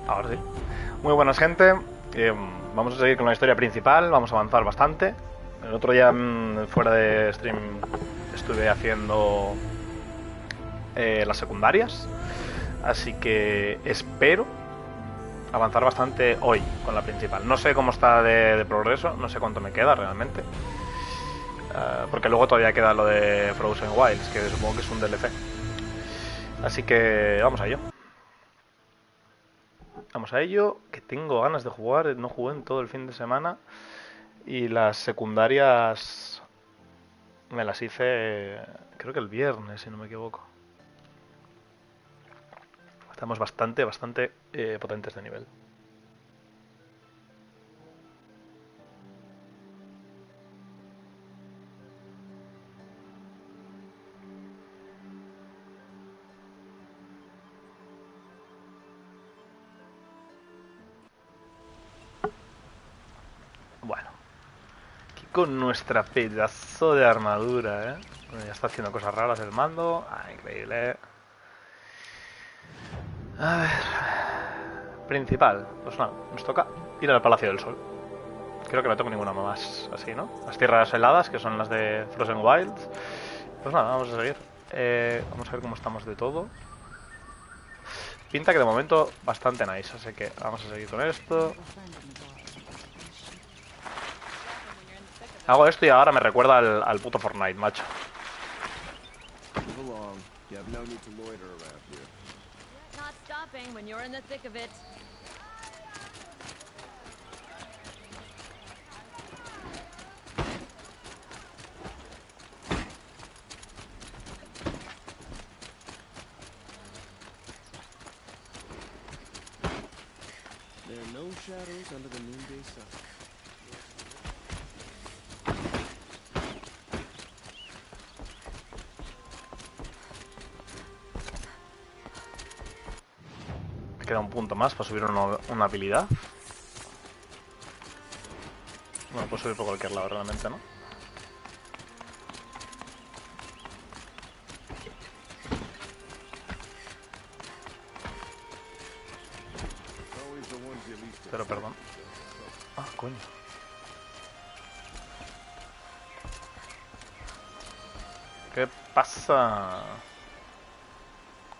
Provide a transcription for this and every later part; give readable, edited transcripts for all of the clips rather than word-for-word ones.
Ahora sí. Muy buenas, gente. Vamos a seguir con la historia principal. Vamos a avanzar bastante. El otro día, fuera de stream, estuve haciendo las secundarias. Así que espero avanzar bastante hoy con la principal. No sé cómo está de progreso. No sé cuánto me queda realmente. Porque luego todavía queda lo de Frozen Wilds, que supongo que es un DLC. Así que vamos a ello. Vamos a ello, que tengo ganas de jugar, no jugué en todo el fin de semana y las secundarias me las hice creo que el viernes, si no me equivoco. Estamos bastante potentes de nivel. Bueno, aquí con nuestra pedazo de armadura, ¿eh? Bueno, ya está haciendo cosas raras el mando. Ah, increíble. A ver. Principal. Pues nada, nos toca ir al Palacio del Sol. Creo que no tengo ninguna más así, ¿no? Las tierras heladas, que son las de Frozen Wilds. Pues nada, vamos a seguir. Vamos a ver cómo estamos de todo. Pinta que de momento bastante nice, así que vamos a seguir con esto. Hago esto y ahora me recuerda al puto Fortnite, macho. Me queda un punto más para subir una habilidad. Bueno, puedo subir por cualquier lado realmente, ¿no? Pero perdón. Ah, coño. ¿Qué pasa?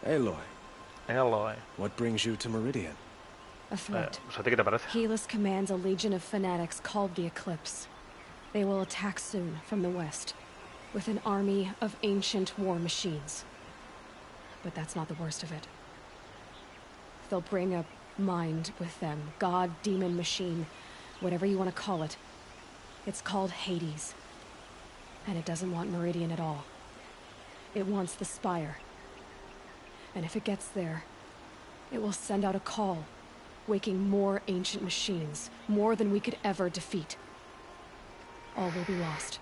Aloy. Aloy. What brings you to Meridian? A threat. ¿A ti qué te parece? Helis commands a legion of fanatics called the Eclipse. They will attack soon from the west, with an army of ancient war machines. But that's not the worst of it. They'll bring a mind with them, god, demon, machine, whatever you want to call it. It's called Hades. And it doesn't want Meridian at all. It wants the Spire. And if it gets there, it will send out a call, waking more ancient machines, more than we could ever defeat. All will be lost.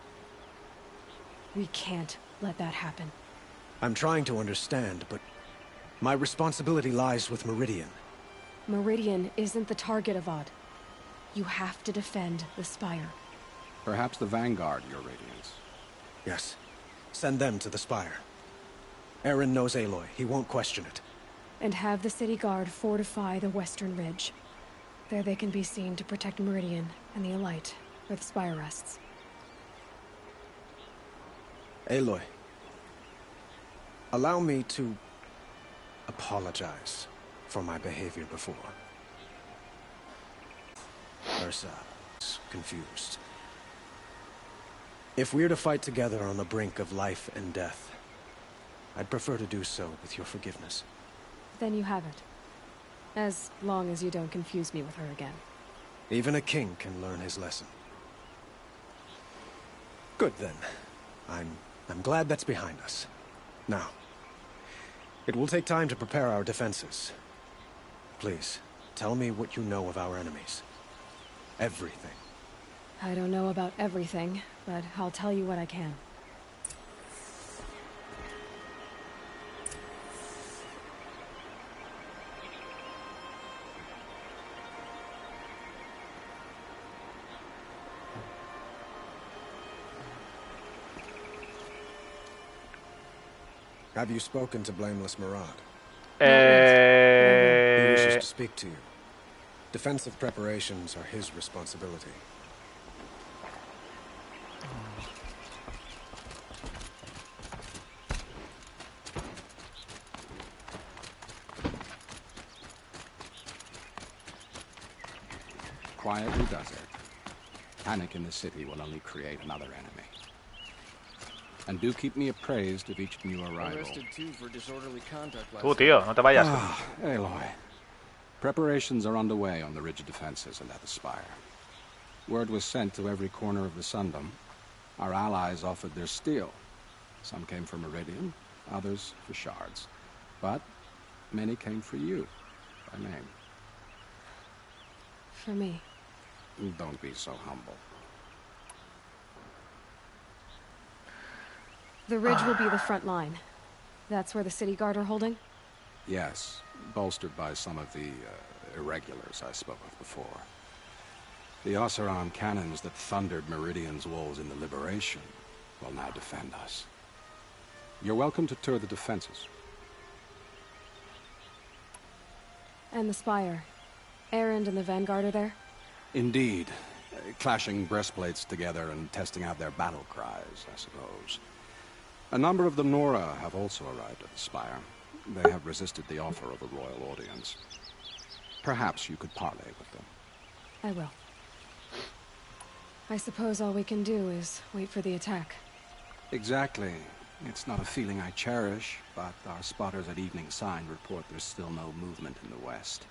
We can't let that happen. I'm trying to understand, but my responsibility lies with Meridian. Meridian isn't the target, Avad. You have to defend the Spire. Perhaps the Vanguard, Your Radiance. Yes. Send them to the Spire. Eren knows Aloy. He won't question it. And have the city guard fortify the western ridge. There they can be seen to protect Meridian and the Elite, where the Spire rests. Aloy. Allow me to apologize for my behavior before. Ursa is confused. If we're to fight together on the brink of life and death, I'd prefer to do so with your forgiveness. Then you have it. As long as you don't confuse me with her again. Even a king can learn his lesson. Good then. I'm glad that's behind us. Now, it will take time to prepare our defenses. Please, tell me what you know of our enemies. Everything. I don't know about everything, but I'll tell you what I can. Have you spoken to Blameless Murad? Not yet. He wishes to speak to you. Defensive preparations are his responsibility. Quietly does it. Panic in the city will only create another enemy. And do keep me appraised of each new arrival. Tú, tío, no te vayas. Aloy. Preparations are underway on the ridge defenses and at the spire. Word was sent to every corner of the Sundom. Our allies offered their steel. Some came for Meridian, others for shards. But many came for you, by name. For me. Don't be so humble. The ridge will be the front line. That's where the city guard are holding? Yes, bolstered by some of the irregulars I spoke of before. The Oseram cannons that thundered Meridian's walls in the Liberation will now defend us. You're welcome to tour the defenses. And the spire. Erend and the Vanguard are there? Indeed. Clashing breastplates together and testing out their battle cries, I suppose. A number of the Nora have also arrived at the spire. They have resisted the offer of a royal audience. Perhaps you could parley with them. I will. I suppose all we can do is wait for the attack. Exactly. It's not a feeling I cherish, but our spotters at Evening Sign report there's still no movement in the west.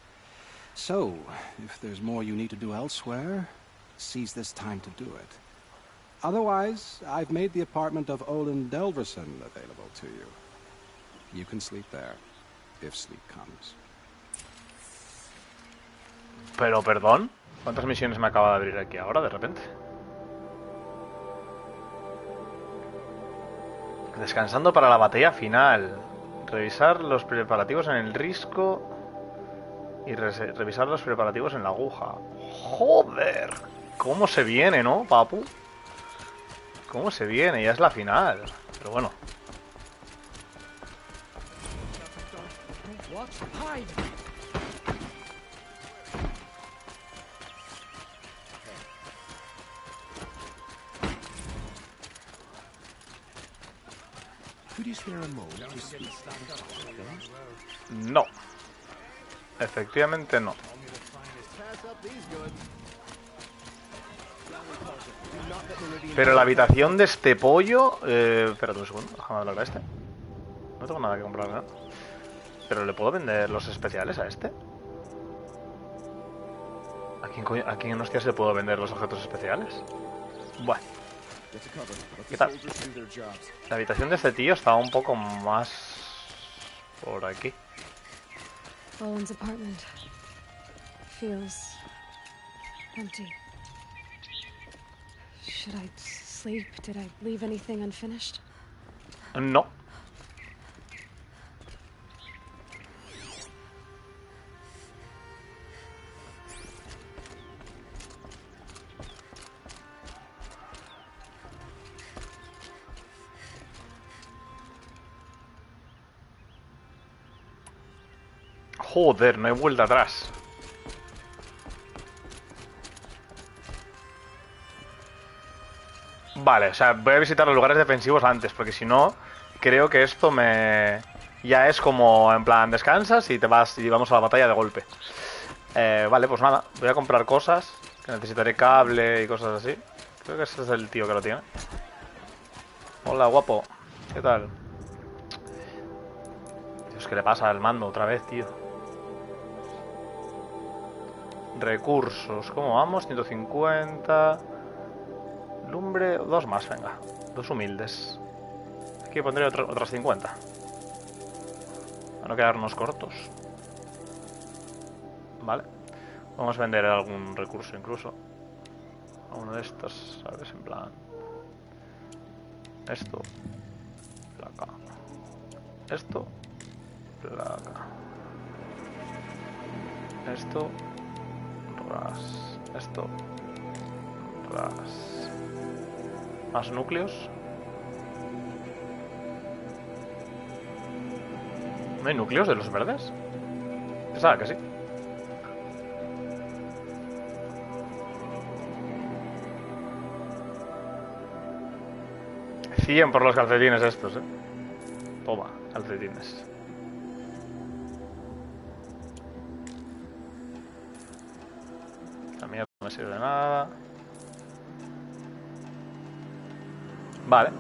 So, if there's more you need to do elsewhere, seize this time to do it. Otherwise, I've made the apartment of Olin Delverson available to you. You can sleep there, if sleep comes. Pero, perdón, ¿cuántas misiones me acaba de abrir aquí ahora, de repente? Descansando para la batalla final. Revisar los preparativos en el risco y revisar los preparativos en la aguja. ¡Joder! ¿Cómo se viene, no, papu? ¿Cómo se viene? Ya es la final. Pero bueno. No. Efectivamente no. Pero la habitación de este pollo... espérate un segundo, déjame hablar a este. No tengo nada que comprar, ¿no? Pero ¿le puedo vender los especiales a este? ¿A quién hostias le puedo vender los objetos especiales? Bueno. ¿Qué tal? La habitación de este tío está un poco más... por aquí. Owen's apartment feels empty. Should I sleep? Did I leave anything unfinished? No. Joder, no hay vuelta atrás. Vale, o sea, voy a visitar los lugares defensivos antes, porque si no, creo que esto me... ya es como, en plan, descansas y te vas y vamos a la batalla de golpe. Vale, pues nada, voy a comprar cosas, que necesitaré cable y cosas así. Creo que ese es el tío que lo tiene. Hola, guapo. ¿Qué tal? Dios, ¿qué le pasa al mando otra vez, tío? Recursos, ¿cómo vamos? 150. Lumbre, dos más, venga. Dos humildes. Aquí pondré otras 50. Para no quedarnos cortos. Vale. Vamos a vender algún recurso incluso. A uno de estos, ¿sabes? En plan... esto. Placa. Esto. Placa. Esto. Ras. Esto. Ras. Más núcleos. ¿No hay núcleos de los verdes? Pensaba que sí. 100 por los calcetines estos, Toma, calcetines. La mierda no me sirve de nada. Vale.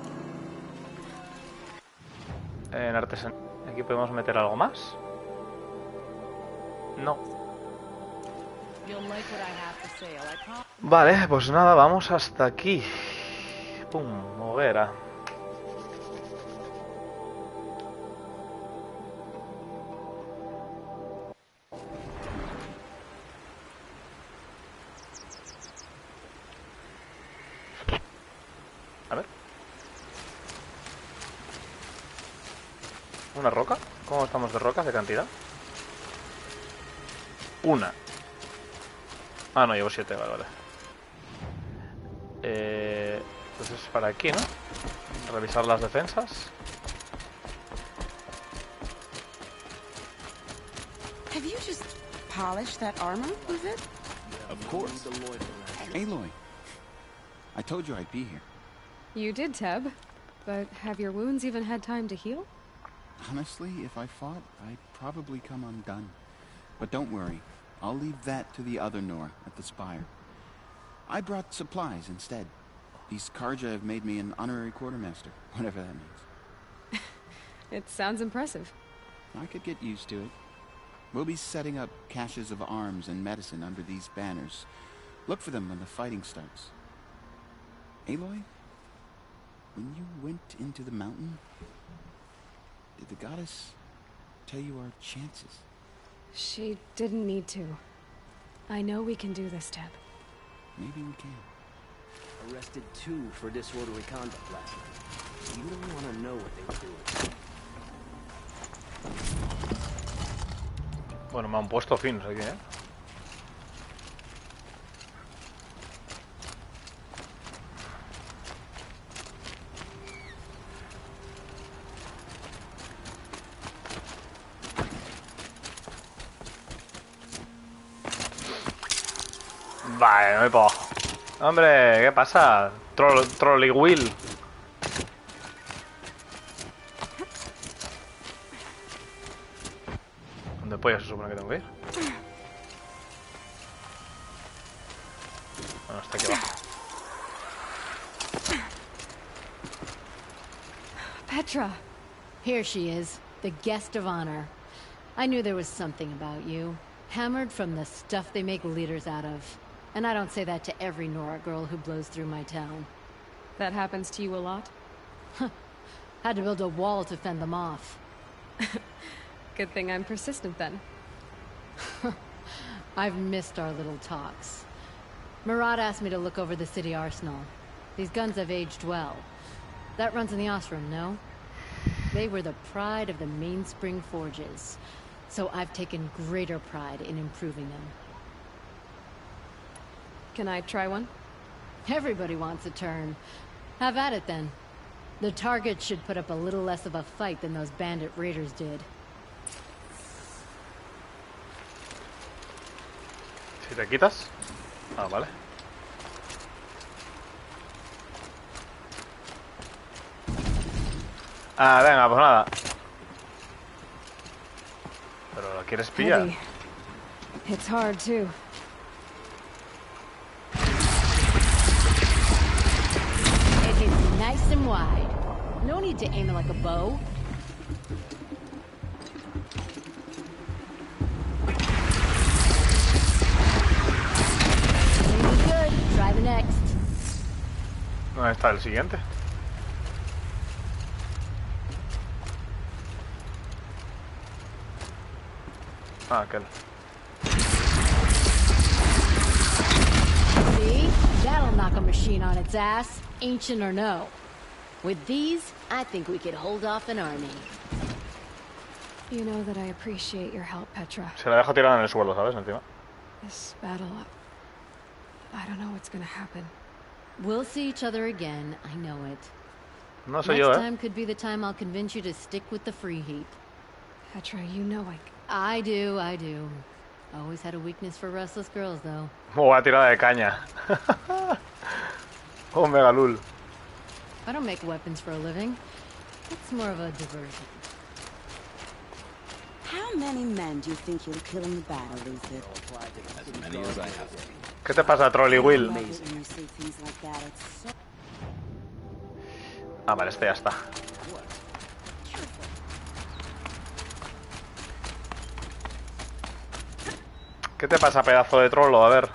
En artesanía. ¿Aquí podemos meter algo más? No. Vale, pues nada, vamos hasta aquí. Pum, hoguera. A ver. ¿Una roca? ¿Cómo estamos de rocas de cantidad? Una. Ah, no, llevo 7, vale. Entonces para aquí, ¿no? Revisar las defensas. Have you just polished that armor, was it? Of course. Aloy, I told you I'd be here. You did, Teb. But have your wounds even had time to heal? Honestly, if I fought, I'd probably come undone. But don't worry, I'll leave that to the other Nora at the Spire. I brought supplies instead. These Karja have made me an honorary quartermaster, whatever that means. It sounds impressive. I could get used to it. We'll be setting up caches of arms and medicine under these banners. Look for them when the fighting starts. Aloy, when you went into the mountain, did the goddess tell you our chances? She didn't need to. I know we can do this, Teb. Maybe we can. Arrested 2 for disorderly conduct last night. You don't want to know what they were doing. Bueno, me han puesto fins aquí, Vale, no me puedo. Hombre, ¿qué pasa? Trolley Wheel. ¿Dónde pollo se supone que tengo que ir? Bueno, está aquí abajo. Petra! Here she is, the guest of honor. I knew there was something about you. Hammered from the stuff they make leaders out of. And I don't say that to every Nora girl who blows through my town. That happens to you a lot? Had to build a wall to fend them off. Good thing I'm persistent then. I've missed our little talks. Murad asked me to look over the city arsenal. These guns have aged well. That runs in the Osram, no? They were the pride of the Mainspring Forges. So I've taken greater pride in improving them. Can I try one? Everybody wants a turn. Have at it then. The target should put up a little less of a fight than those bandit raiders did. Si te quitas. Ah, vale. Ah, venga, pues nada. Pero ¿la quieres pillar? Heavy. It's hard too. It hits nice and wide. No need to aim it like a bow. Maybe good. Try the next. ¿Dónde está el siguiente? Ah, aquel. See? That'll knock a machine on its ass, ancient or no. With these, I think we could hold off an army. You know that I appreciate your help, Petra. Se la dejo tirada en el suelo, ¿sabes? Encima. This battle, I don't know what's gonna happen. We'll see each other again, I know it. No soy Next yo, time could be the time I'll convince you to stick with the free heap. Petra, you know I do. Always had a weakness for restless girls, though. Oh, va tirada de caña. Oh, megalul. I don't make weapons for a living. It's more of a diversion. How many men do you think you'll kill in the battle, Luther? As many as I have to. ¿Qué te pasa, Trolley Will? When you say things like that, it's so... Ah, vale, este ya está. ¿Qué te pasa, pedazo de trolo? A ver.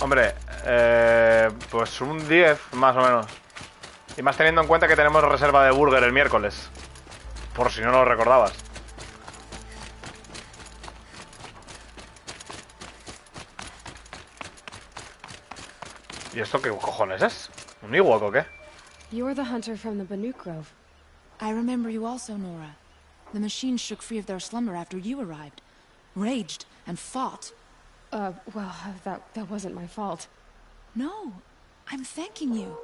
Hombre, pues un 10 más o menos. Y más teniendo en cuenta que tenemos reserva de burger el miércoles. Por si no lo recordabas. ¿Y esto qué cojones es? ¿Un Ewok o qué? You're the hunter from the Banuk Grove. I remember you also, Nora. The machines shook free of their slumber after you arrived. Raged and fought. Well, that wasn't my fault. No, I'm thanking you.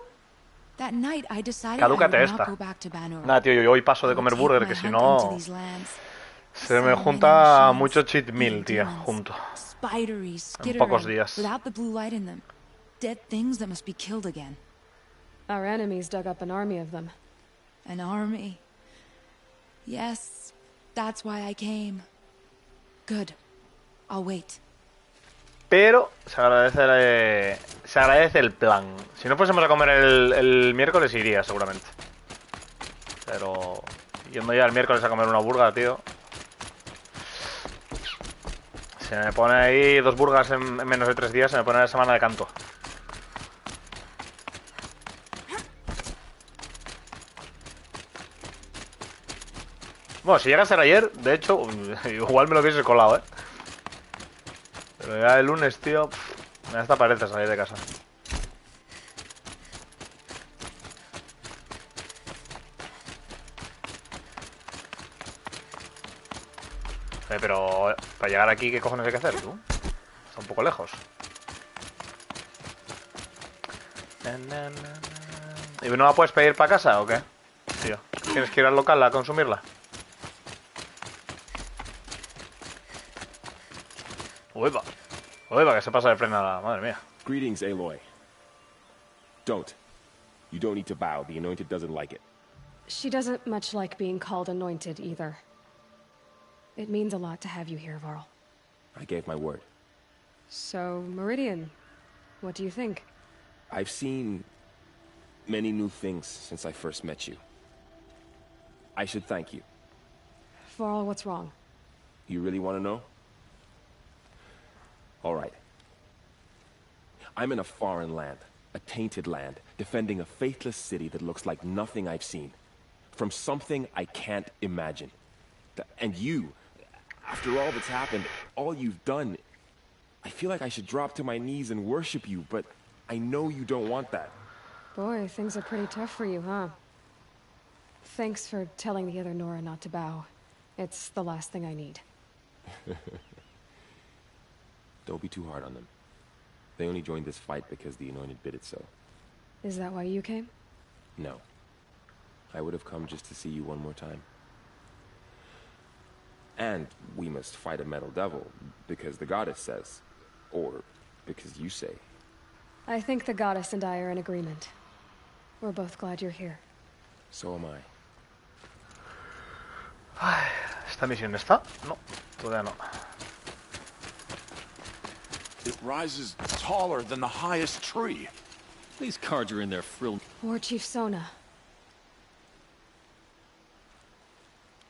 That night I decided I would not go back to Banura. Nada, tío, yo hoy paso de comer burger, que si no... Se me junta mucho cheat meal, tío, junto. En pocos días. Without the blue light in them. Dead things that must be killed again. Our enemies dug up an army of them. An army. Yes, that's why I came. Good. I'll wait. Pero se agradece el plan. Si no fuésemos a comer el miércoles iría seguramente. Pero yendo ya el miércoles a comer una burga, tío. Se me pone ahí 2 burgas en menos de 3 días. Se me pone la semana de canto. Bueno, si llega a ser ayer, de hecho, igual me lo hubiese colado, ¿eh? Pero ya el lunes, tío, me da hasta pereza salir de casa. Pero para llegar aquí, ¿qué cojones hay que hacer, tú? Está un poco lejos. ¿Y no la puedes pedir para casa o qué? Tío, ¿tienes que ir al local a consumirla? Uepa, uepa, que se pasa de frenada, madre mía. Greetings, Aloy. Don't. You don't need to bow. The Anointed doesn't like it. She doesn't much like being called anointed either. It means a lot to have you here, Varl. I gave my word. So, Meridian, what do you think? I've seen many new things since I first met you. I should thank you. Varl, what's wrong? You really want to know? All right. I'm in a foreign land, a tainted land, defending a faithless city that looks like nothing I've seen. From something I can't imagine. And you, after all that's happened, all you've done, I feel like I should drop to my knees and worship you, but I know you don't want that. Boy, things are pretty tough for you, huh? Thanks for telling the other Nora not to bow. It's the last thing I need. Don't be too hard on them. They only joined this fight because the Anointed bid it so. Is that why you came? No. I would have come just to see you one more time. And we must fight a metal devil, because the goddess says. Or because you say. I think the goddess and I are in agreement. We're both glad you're here. So am I. Ay, ¿esta misión está? No, todavía no. It rises taller than the highest tree. These cards are in their frill. War Chief Sona.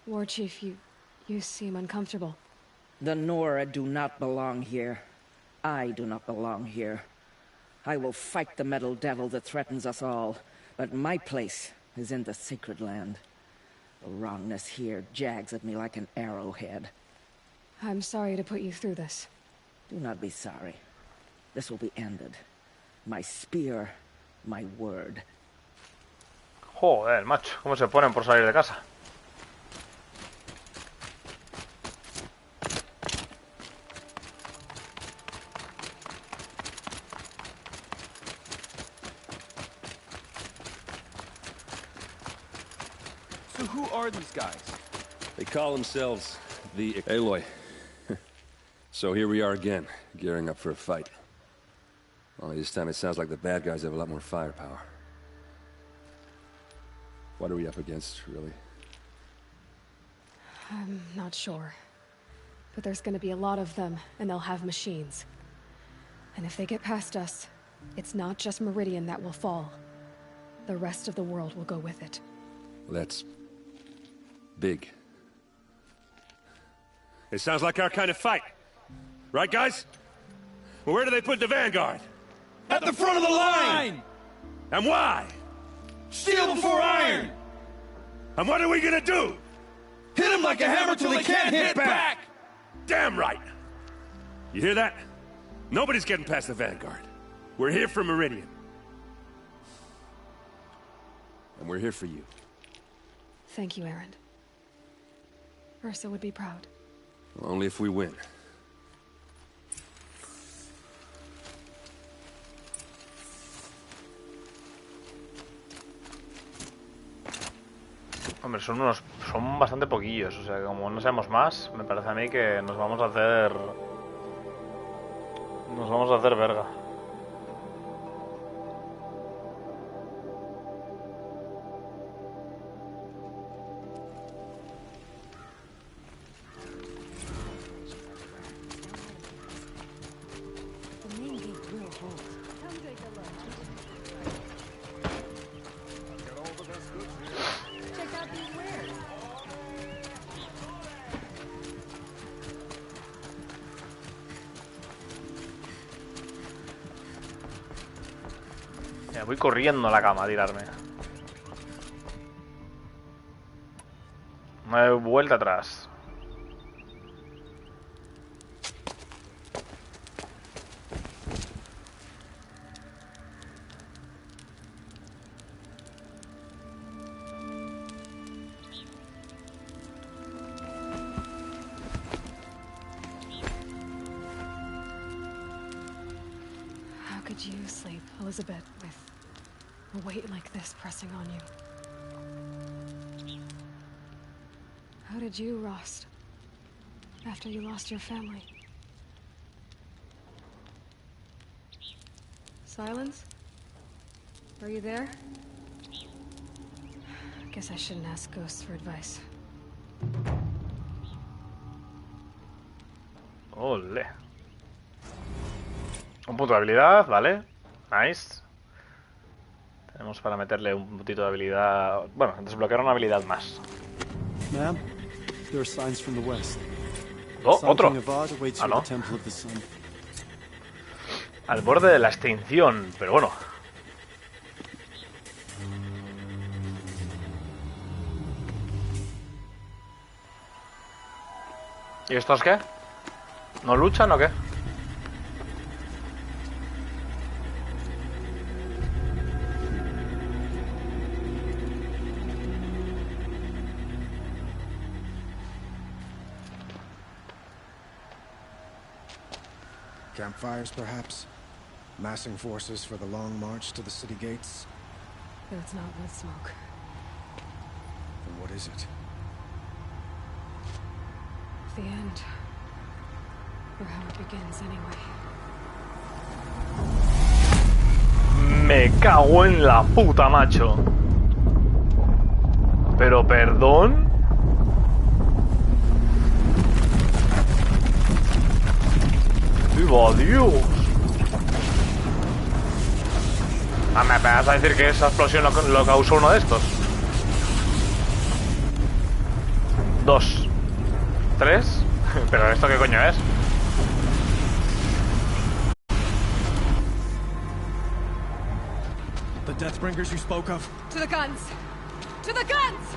War Chief, you seem uncomfortable. The Nora do not belong here. I do not belong here. I will fight the metal devil that threatens us all, but my place is in the sacred land. The wrongness here jags at me like an arrowhead. I'm sorry to put you through this. Do not be sorry. This will be ended. My spear, my word. Joder, macho, ¿cómo se ponen por salir de casa? are these guys? They call themselves the Aloy. So here we are again, gearing up for a fight. Only this time it sounds like the bad guys have a lot more firepower. What are we up against, really? I'm not sure. But there's gonna be a lot of them, and they'll have machines. And if they get past us, it's not just Meridian that will fall. The rest of the world will go with it. Well, that's... big. It sounds like our kind of fight. Right, guys? Well, where do they put the Vanguard? At the front of the line! And why? Steel before iron! And what are we gonna do? Hit them like a hammer till they can't hit back! Damn right! You hear that? Nobody's getting past the Vanguard. We're here for Meridian. And we're here for you. Thank you, Erend. Ursa would be proud. Well, only if we win. Hombre, son bastante poquillos, o sea, como no seamos más, me parece a mí que nos vamos a hacer verga. Voy corriendo a la cama a tirarme. No hay vuelta atrás. How could you sleep, Elizabeth, with a weight like this pressing on you? How did you rust after you lost your family? Silence? Are you there? Guess I shouldn't ask ghosts for advice. Ole. Un punto de habilidad, vale. Nice. Tenemos para meterle un puntito de habilidad. Bueno, desbloquear una habilidad más. Ma'am, there are signs from the west. Oh, otro. Ah, no. Al borde de la extinción, pero bueno. ¿Y estos qué? ¿No luchan o qué? Campfires, perhaps? Massing forces for the long march to the city gates? It's not with smoke. Then what is it? The end. Or how it begins, anyway. Me cago en la puta, macho. Pero perdón. ¡Viva Dios! Ah, ¿me vas a decir que esa explosión lo causó uno de estos? 2 3. ¿Pero esto qué coño es? The Deathbringers you spoke of? To the guns! To the guns!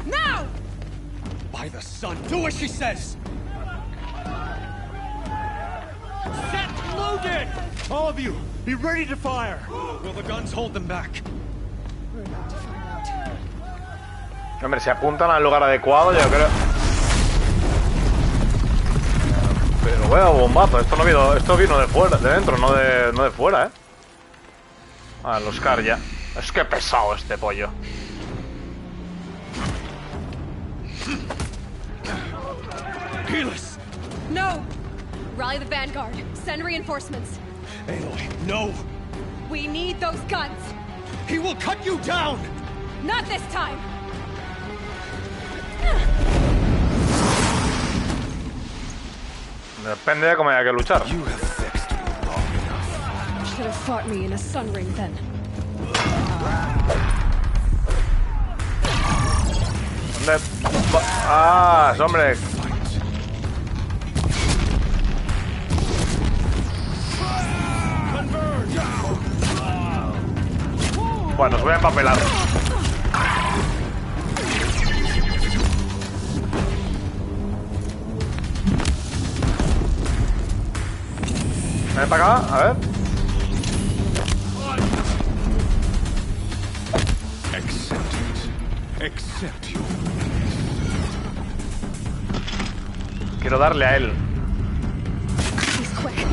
Now! By the sun, do as she says! Set loaded! All of you, be ready to fire! Will the guns hold them back? We're about to find out. Hombre, si apuntan al lugar adecuado, yo creo... Pero vaya bombazo, esto vino de fuera, de dentro, no de fuera, Ah, los car ya. Es que pesado este pollo. Keyless! No! Rally the vanguard. Send reinforcements. Aloy, no! We need those guns! He will cut you down! Not this time! Depende de cómo haya que luchar. You have vexed me long enough. Should have fought me in a sun ring then. ¿Dónde? Ah, hombre. Bueno, os voy a empapelar. Ven para acá, a ver. Accept you. Quiero darle a él. He's quick.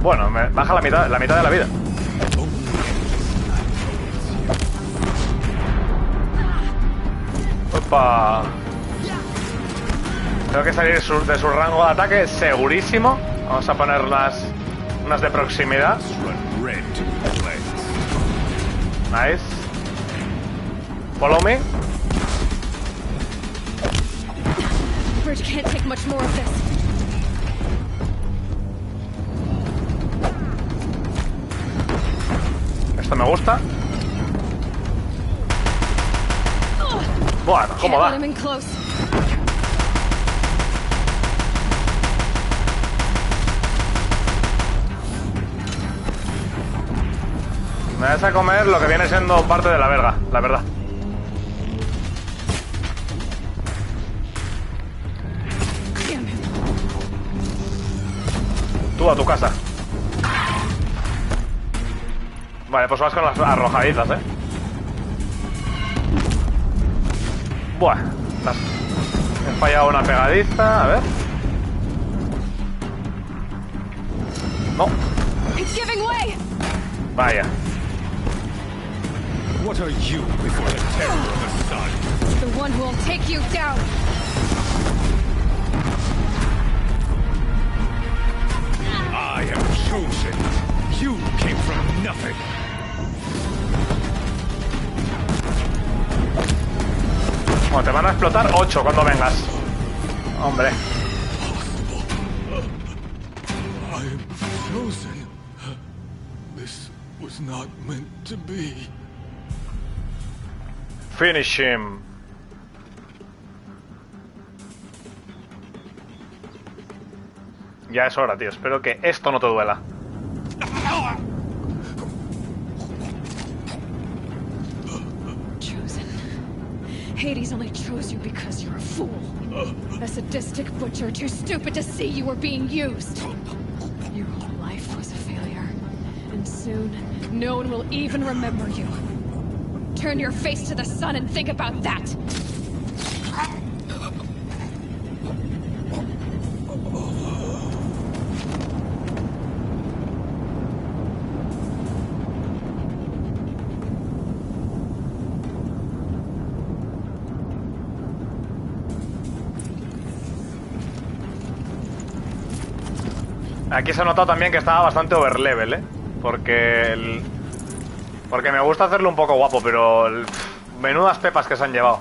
Bueno, me baja la mitad de la vida. Opa. Tengo que salir de su rango de ataque segurísimo. Vamos a poner unas de proximidad. Nice. Follow me. Bridge can't take much more of this. Esto me gusta. Bueno, ¿cómo va? Me vas a comer lo que viene siendo parte de la verga, la verdad. Tú a tu casa. Vale, pues vas con las arrojaditas, Buah, he fallado una pegadiza, a ver. No. Vaya. What are you before the terror of the sun? The one who will take you down. I am chosen. You came from nothing. Bueno, te van a explotar 8 cuando vengas. Hombre. I am chosen. This was not meant to be. Finish him. Ya es hora, tío. Espero que esto no te duela. Chosen. Hades only chose you because you're a fool. A sadistic butcher too stupid to see you were being used. Your whole life was a failure. And soon, no one will even remember you. Turn your face to the sun and think about that. Aquí se ha notado también que estaba bastante overlevel, Porque Porque me gusta hacerlo un poco guapo, pero menudas pepas que se han llevado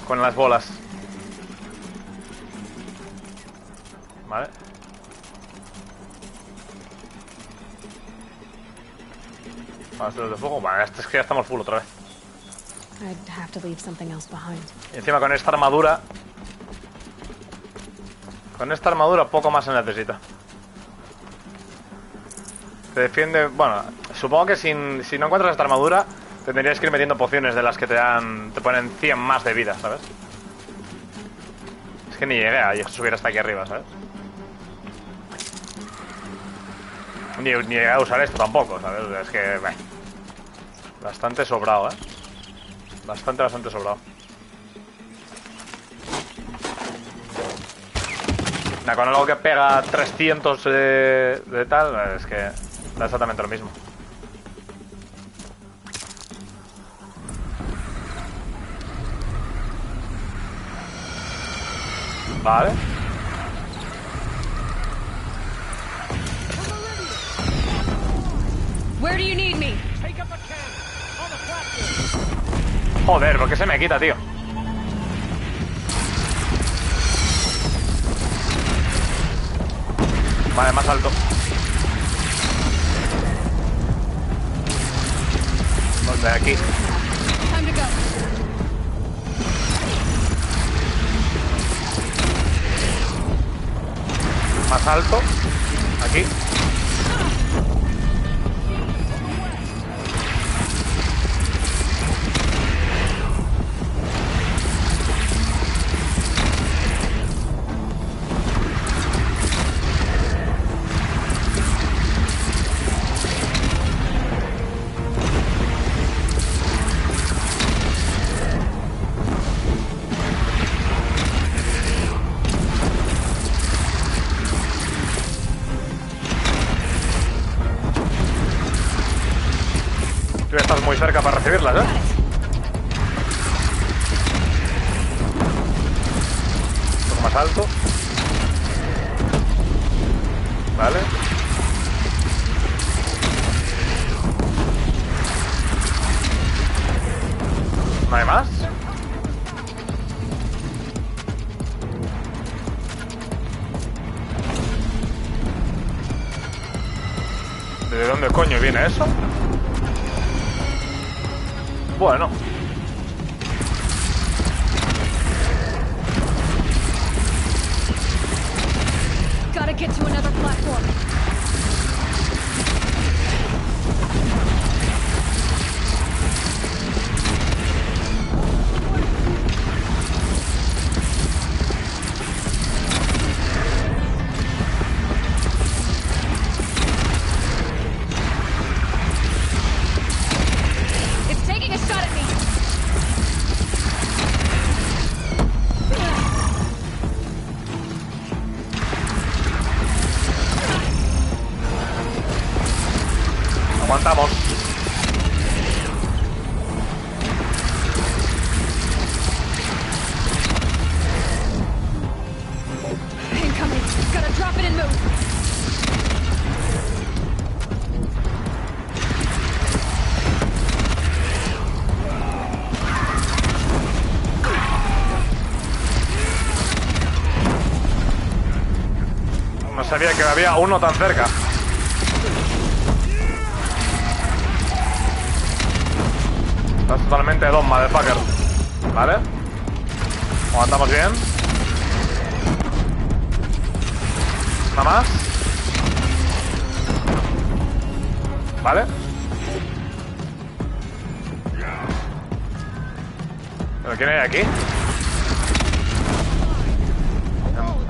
con las bolas. Vale. Balas de fuego. Vale, es que ya estamos full otra vez. Y encima con esta armadura. Con esta armadura poco más se necesita. Te defiende... Bueno, supongo que si no encuentras esta armadura, tendrías que ir metiendo pociones de las que te ponen 100 más de vida, ¿sabes? Es que ni llegué a subir hasta aquí arriba, ¿sabes? Ni llegué a usar esto tampoco, ¿sabes? Es que... bastante sobrado, Bastante sobrado. Con algo que pega 300 de tal, es que da exactamente lo mismo. Vale. Where do you need me? Joder, ¿por qué se me quita, tío? Vale, más alto. ¿Dónde? Aquí. Time to go. Más alto. Aquí. Tú estás muy cerca para recibirlas, ¿eh? Un poco más alto. Vale. ¿No hay más? ¿De dónde coño viene eso? Bueno. Gotta get to another platform. It's taking a shot at me. Aguantamos. Incoming. Gotta drop it and move. No sabía que había uno tan cerca. Estás totalmente don, motherfucker. Vale. Aguantamos bien. Nada más. Vale. ¿Pero quién hay aquí?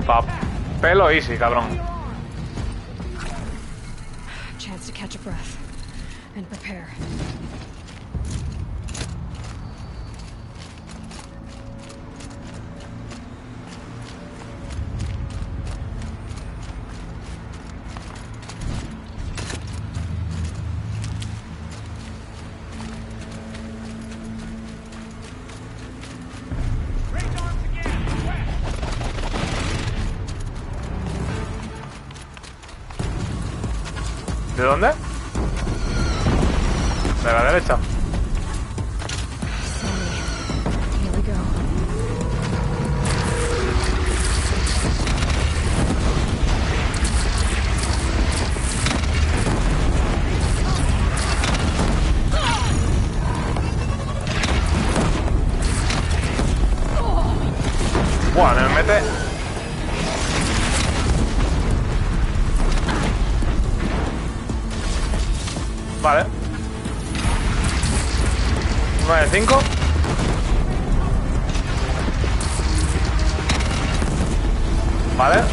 Papelo easy, cabrón. Chance to catch a breath and prepare. ¿De dónde? De la derecha. Here we go. Bueno, me mete. Vale. 1 de 5. Vale.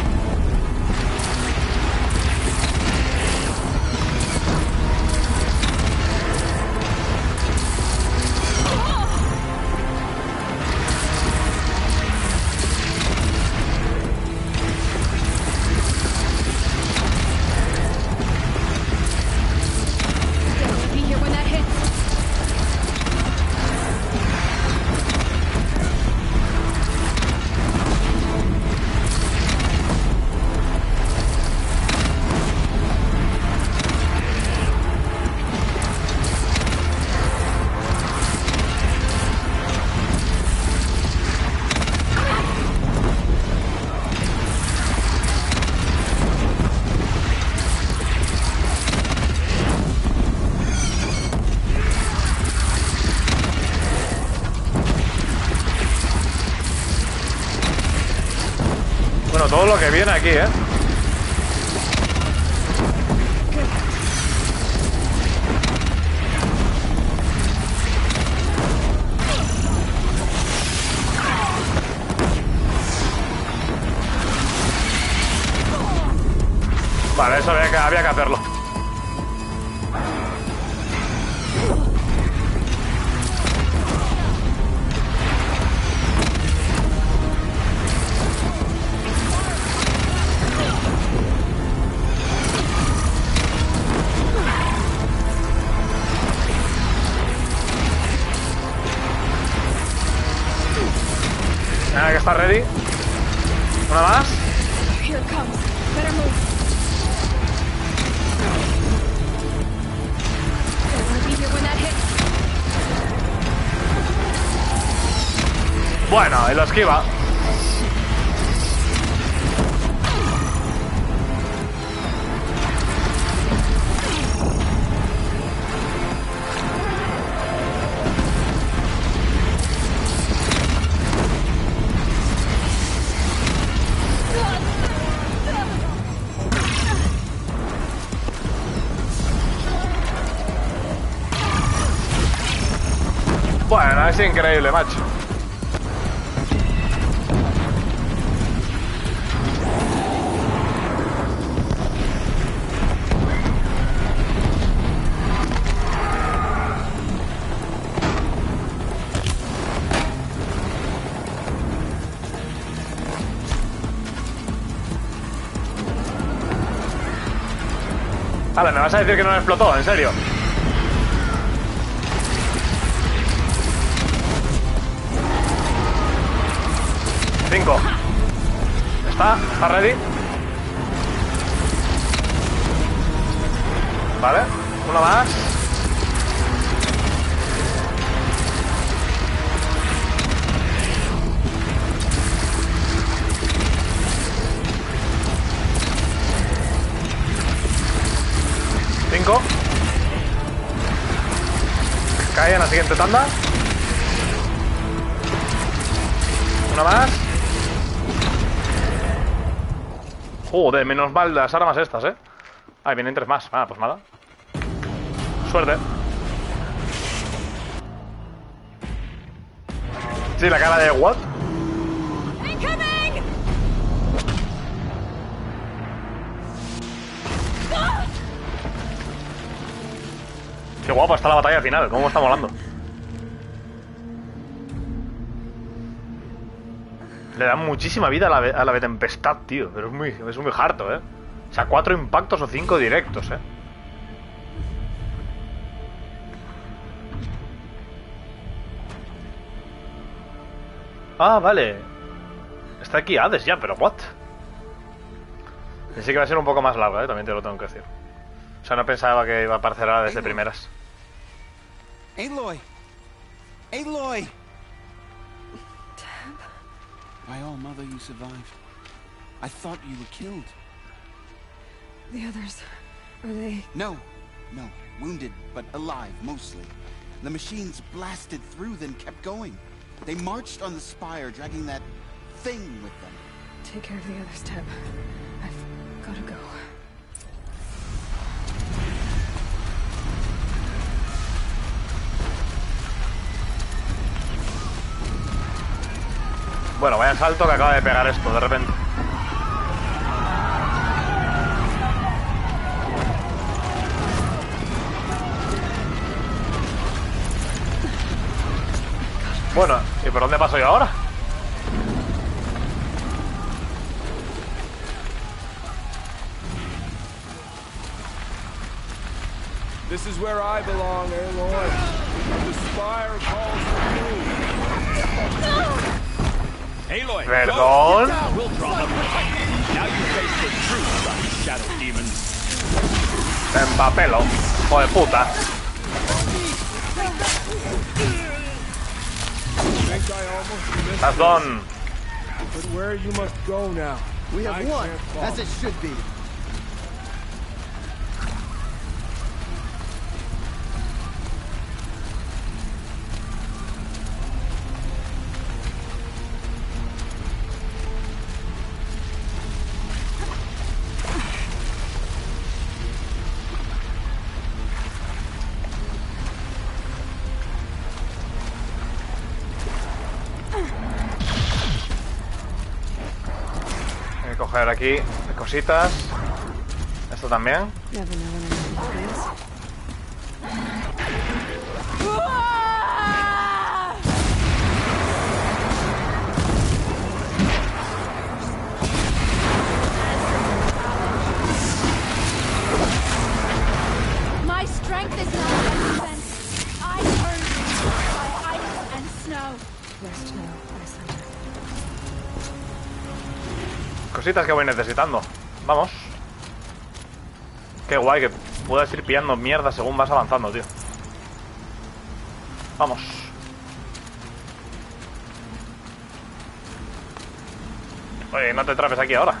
Be here when that hits. todo lo que viene aquí, ¿eh? Vale, eso había que hacerlo. Hay que estar ready. Una más. Here it comes. Better move. Don't want to be here when that hits. Bueno, y lo esquiva. Bueno, es increíble, macho. Vale, ¿me vas a decir que no me explotó? ¿En serio? Cinco. ¿Está ready? Vale, uno más. Cinco. Cae en la siguiente tanda. Una más. Joder, menos mal las armas estas, ¿eh? Ah, vienen tres más. Ah, pues nada. Suerte. Sí, la cara de what? Qué guapa está la batalla final, cómo está molando. Le dan muchísima vida a la tempestad, tío. Pero es muy harto, ¿eh? O sea, 4 impactos o 5 directos, ¿eh? Ah, vale. Está aquí Hades ya, pero what? Pensé que iba a ser un poco más larga, ¿eh? También te lo tengo que decir. O sea, no pensaba que iba a aparecer Hades de primeras. Aloy! Aloy! By all, Mother, you survived. I thought you were killed. The others, are they... No. Wounded, but alive, mostly. The machines blasted through, then kept going. They marched on the spire, dragging that thing with them. Take care of the others, Teb. I've gotta go. Bueno, vaya salto que acaba de pegar esto, de repente. Bueno, ¿y por dónde paso yo ahora? This is where I belong, Aloy. The spire calls for you. Aloy, Perdón. We'll draw them. Now you face the truth about these shadow demons. Me empapelo, hijo de puta. That's done. But where you must go now. We have won, as it should be. coger aquí cositas. Esto también. My strength is not my defense. I earned it by ice and snow. Rest now, Islander. Cositas que voy necesitando. Vamos. Qué guay que puedas ir pillando mierda según vas avanzando, tío. Vamos. Oye, no te trapes aquí ahora.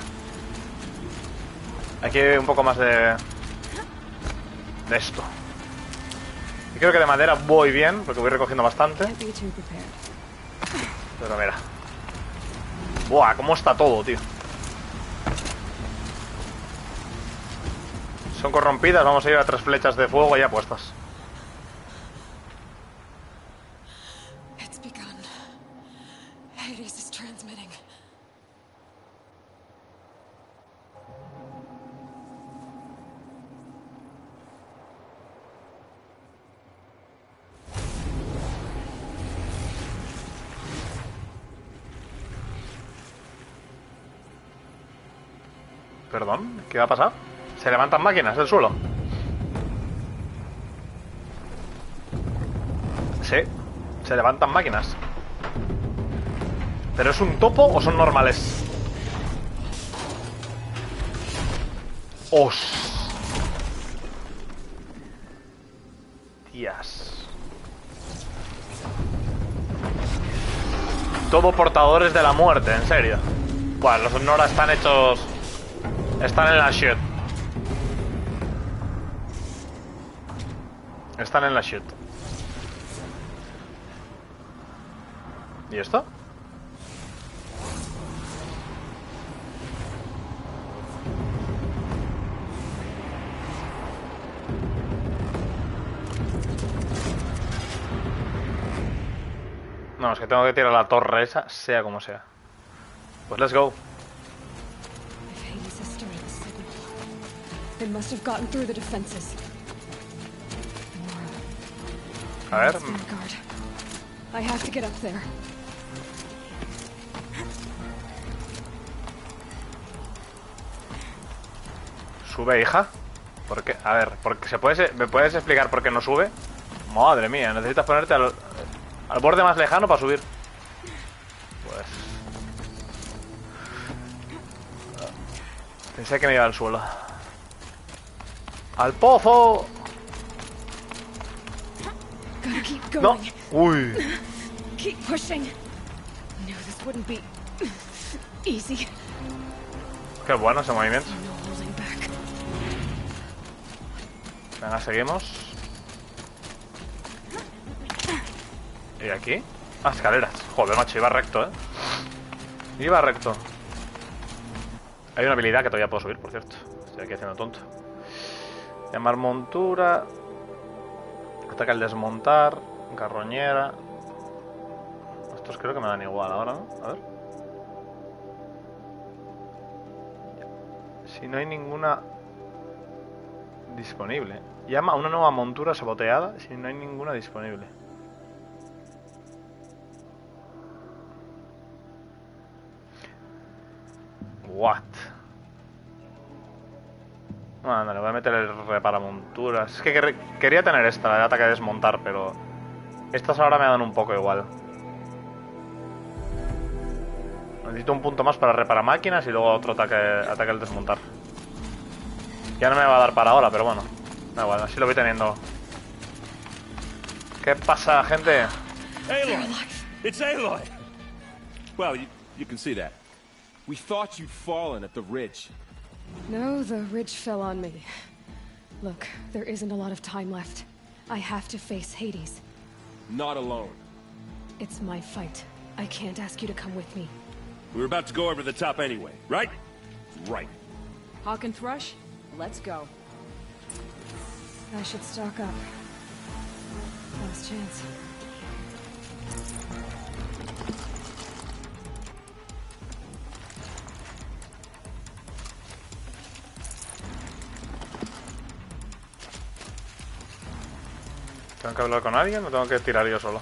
Aquí hay un poco más de esto. Y creo que de madera voy bien, porque voy recogiendo bastante. Pero mira. Buah, cómo está todo, tío. Son corrompidas, vamos a ir a 3 flechas de fuego ya puestas. It's begun. Hades is transmitting. Perdón, ¿qué va a pasar? Se levantan máquinas del suelo. Sí, se levantan máquinas. ¿Pero es un topo o son normales? Hostias. Todo portadores de la muerte, en serio. Buah, los Nora están hechos... Están en la shit. Están en la shit. ¿Y esto? No, es que tengo que tirar la torre esa, sea como sea. Pues let's go. They must have gotten through the defenses. A ver. I have to get up there. Sube, hija. ¿Por qué? A ver, porque ¿me puedes explicar por qué no sube? Madre mía, necesitas ponerte al borde más lejano para subir. Pues... Pensé que me iba al suelo. ¡Al pozo! No. Uy. Keep pushing. No, this wouldn't be easy. Qué bueno ese movimiento. Venga, seguimos. ¿Y aquí? Ah, escaleras. Joder, macho, iba recto, ¿eh? Iba recto. Hay una habilidad que todavía puedo subir, por cierto. Estoy aquí haciendo tonto. Llamar montura. Ataca al desmontar. Carroñera. Estos creo que me dan igual ahora, ¿no? A ver. Si no hay ninguna disponible. Llama a una nueva montura saboteada si no hay ninguna disponible. What? Bueno, le voy a meter el reparamonturas. Es que quería tener esta, la de ataque a desmontar, pero estas ahora me dan un poco igual. Necesito un punto más para reparar máquinas y luego otro ataque al desmontar. Ya no me va a dar para ahora, pero bueno. Da igual, así lo voy teniendo. ¿Qué pasa, gente? Aloy! It's Aloy! Well, you can see that. We thought you'd fallen at the ridge. No, the ridge fell on me. Look, there isn't a lot of time left. I have to face Hades. Not alone. It's my fight. I can't ask you to come with me. We were about to go over the top anyway, right? Right. Hawk and Thrush, let's go. I should stock up. Last chance. ¿Tengo que hablar con alguien o tengo que tirar yo solo?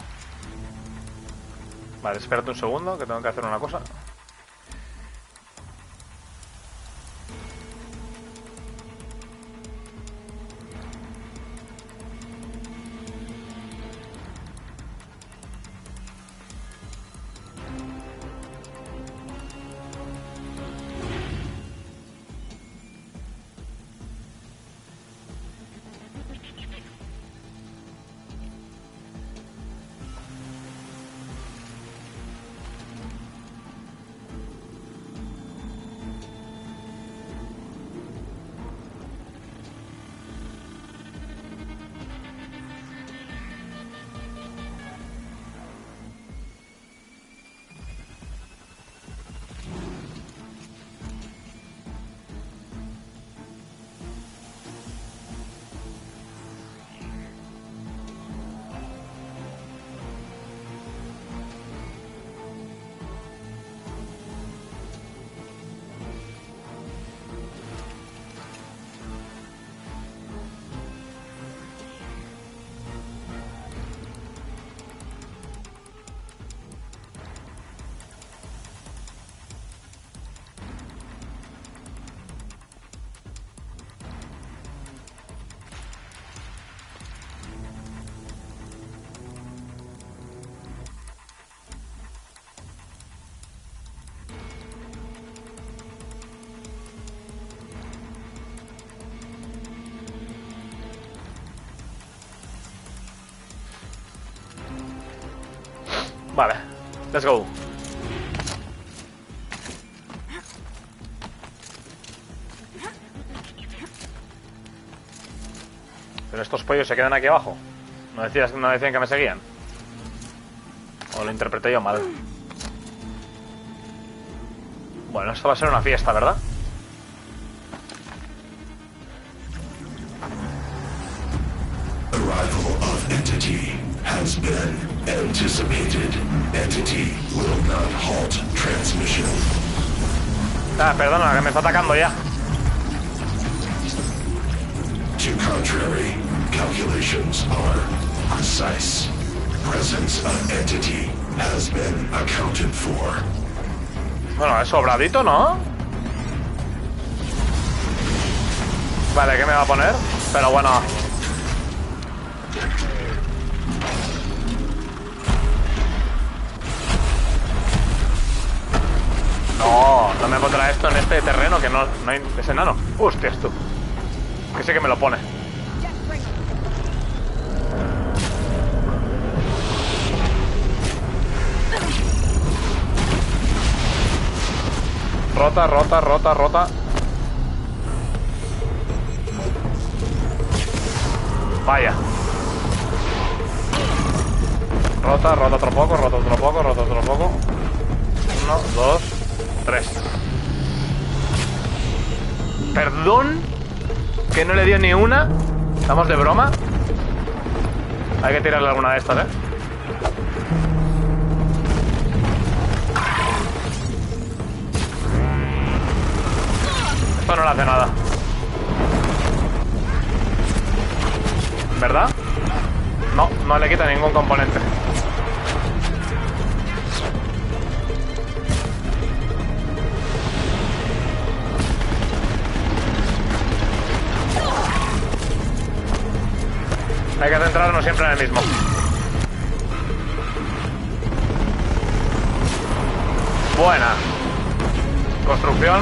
Vale, espérate un segundo, que tengo que hacer una cosa. Vale, let's go. Pero estos pollos se quedan aquí abajo. ¿No decían que me seguían? ¿O lo interpreté yo mal? Bueno, esto va a ser una fiesta, ¿verdad? Arrival of entity has been anticipated. Entity will not halt transmission. Ah, perdona, que me está atacando ya. To contrary, calculations are precise. Presence of entity has been accounted for. Bueno, es sobradito, ¿no? Vale, ¿qué me va a poner? Pero bueno. No, no me pondrá esto en este terreno, que no hay... Es enano. Hostias, tú. Que sé que me lo pone. Rota, rota, rota, rota. Vaya. Rota, rota otro poco, rota otro poco, rota otro poco. 1, 2, 3. Perdón, que no le dio ni una. ¿Estamos de broma? Hay que tirarle alguna de estas, ¿eh? Esto no le hace nada. ¿Verdad? No, no le quita ningún componente. Hay que centrarnos siempre en el mismo. Buena. Construcción.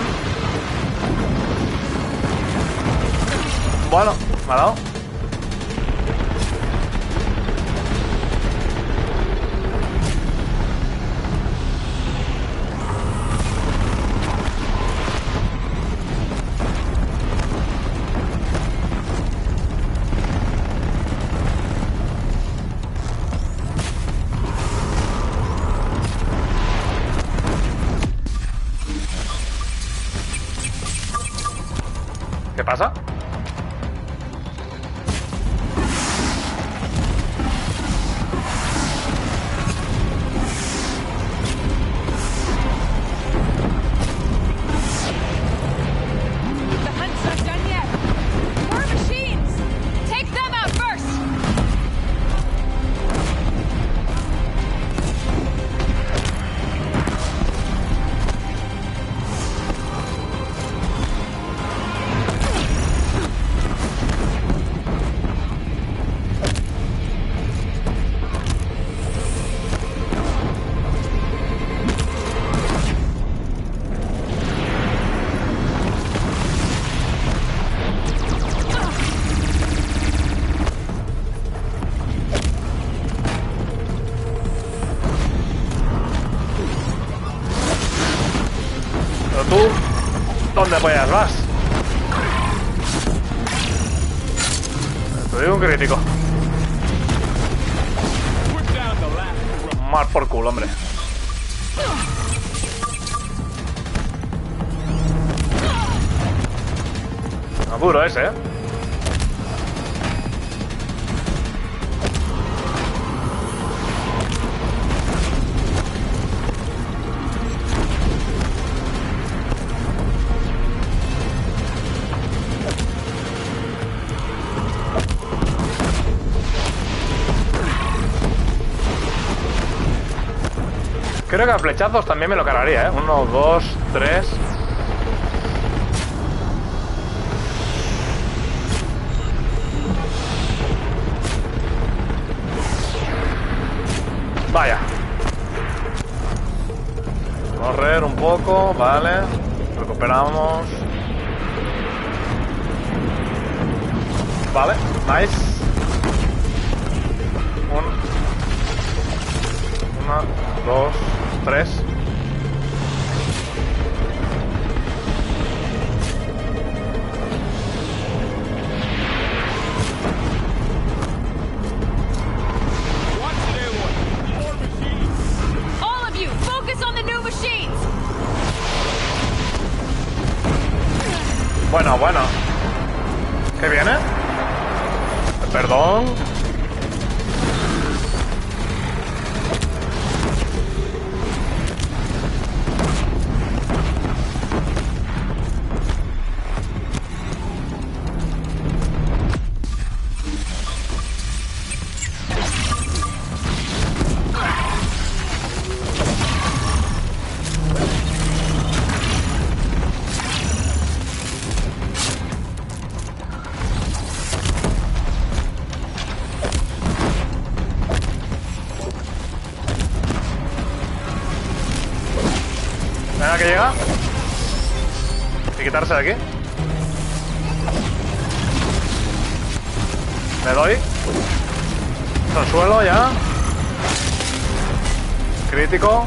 Bueno, me ha dado. ¿Qué pasa? tú, ¿dónde pollas vas? Te digo un crítico. Mal por culo, hombre. No, duro ese, ¿eh? Creo que a flechazos también me lo cargaría, ¿eh? 1, 2, 3. Vaya. Correr un poco, vale. Recuperamos. Vale, nice. 1, 2, 3. All of you, focus on the new machines. Bueno, bueno. ¿Qué viene? Perdón. Venga, que llega. Hay que quitarse de aquí. Le doy. Al suelo ya. Crítico.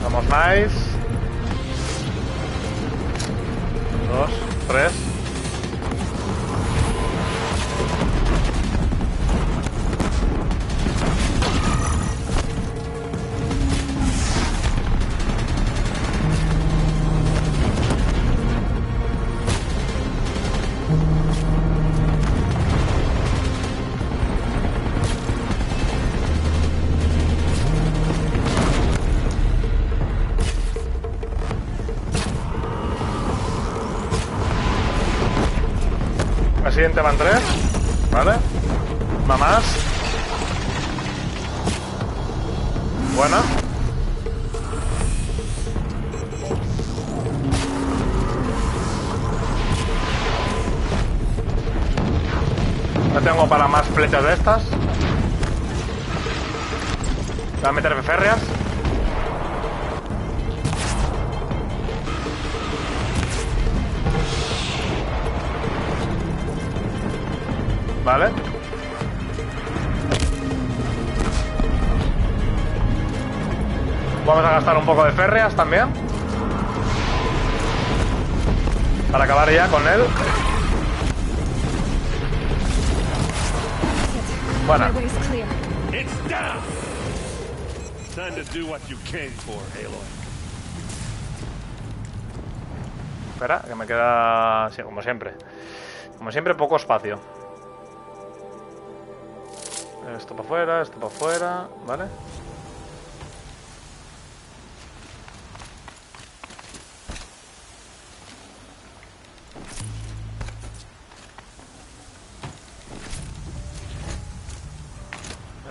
Vamos, nice. 2, 3. La siguiente van 3. Vale. Una más. Buena. No tengo para más flechas de estas. Voy a meter férreas. Vale. Vamos a gastar un poco de férreas también. Para acabar ya con él. Bueno. It's down. Time to do what you came for, Aloy. Espera, que me queda... Sí, como siempre. Como siempre, poco espacio. Esto para afuera, ¿vale?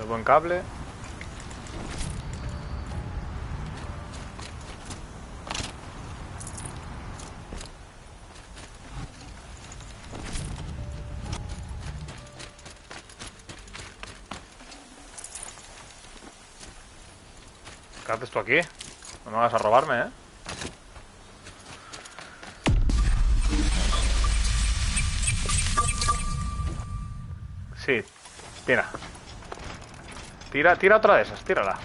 El buen cable. ¿Qué haces tú aquí? No me vas a robarme, ¿eh? Sí, tira. Tira otra de esas, tírala.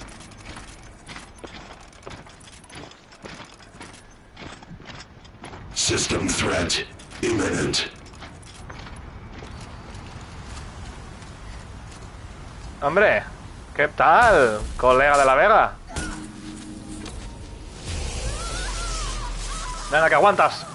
System threat imminent. Hombre, ¿qué tal, colega de la Vega? Venga, que aguantas.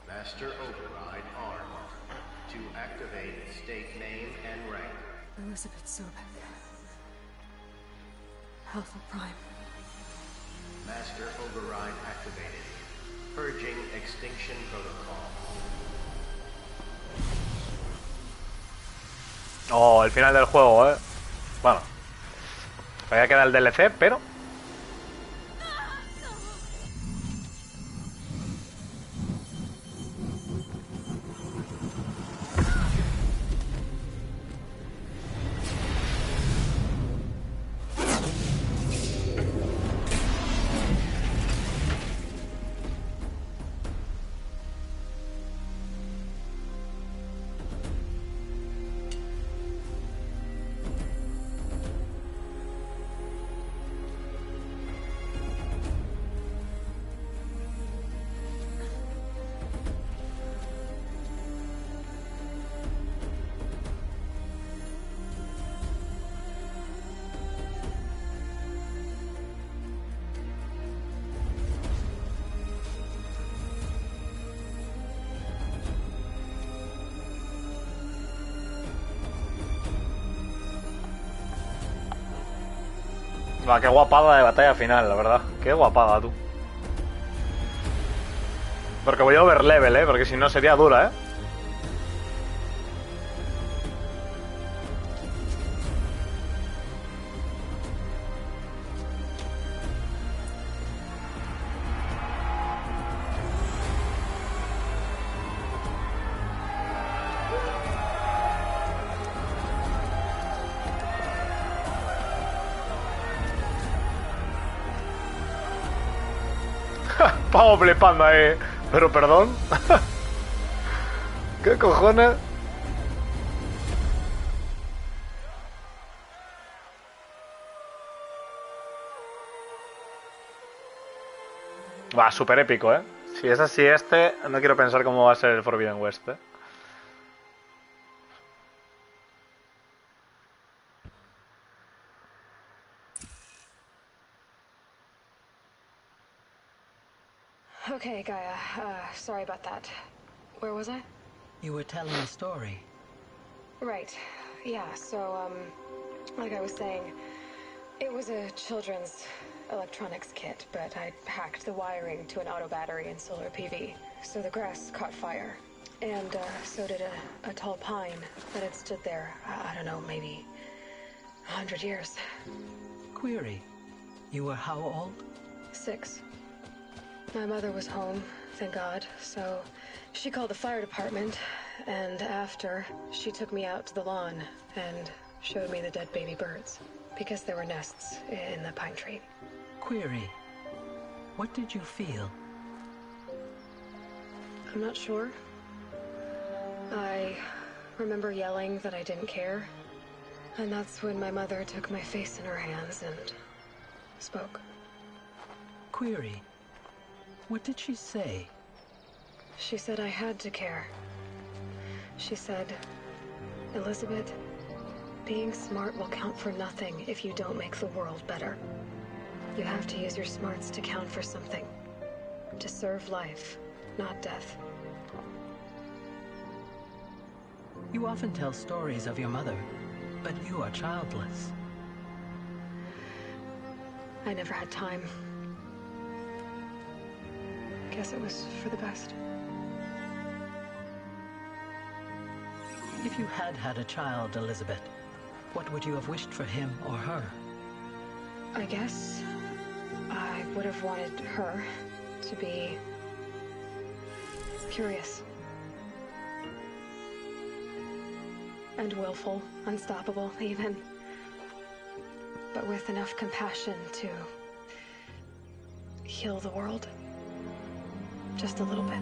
Master override arm. To activate state name and rank. Elizabeth Sobek. Alpha Prime. Master override activated. Purging extinction protocol. Oh, el final del juego, ¿eh? Bueno, todavía queda el DLC, pero... Va, qué guapada de batalla final, la verdad. Qué guapada, tú. Porque voy a overlevel, ¿eh? Porque si no sería dura, ¿eh? Pavo flipando ahí. Pero perdón. ¿Qué cojones? Va, súper épico, ¿eh? Si es así este, no quiero pensar cómo va a ser el Forbidden West, ¿eh? Okay, Gaia. Sorry about that. Where was I? You were telling a story. Right. Yeah, so, like I was saying, it was a children's electronics kit, but I hacked the wiring to an auto battery and solar PV. So the grass caught fire. And, so did a tall pine that had stood there, I don't know, maybe 100 years. Query. You were how old? 6. My mother was home, thank God, so she called the fire department, and after, she took me out to the lawn and showed me the dead baby birds, because there were nests in the pine tree. Query. What did you feel? I'm not sure. I remember yelling that I didn't care, and that's when my mother took my face in her hands and spoke. Query. What did she say? She said I had to care. She said, Elizabeth, being smart will count for nothing if you don't make the world better. You have to use your smarts to count for something. To serve life, not death. You often tell stories of your mother, but you are childless. I never had time. Guess it was for the best. If you had had a child, Elizabeth, what would you have wished for him or her? I guess I would have wanted her to be curious. And willful, unstoppable, even. But with enough compassion to heal the world. Just a little bit.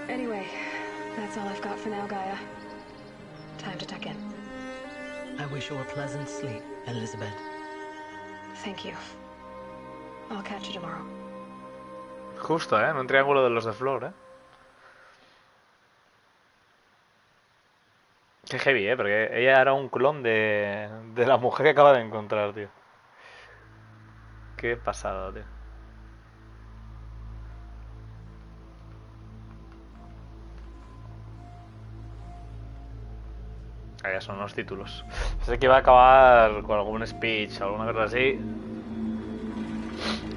Anyway, that's all I've got for now, Gaia. Time to tuck in. I wish you a pleasant sleep, Elizabeth. Thank you. I'll catch you tomorrow. Justo, en un triángulo de los de flor, Qué heavy, porque ella era un clon de la mujer que acaba de encontrar, tío. Qué pasada, tío. Ahí ya son los títulos. Sé que iba a acabar con algún speech o alguna cosa así,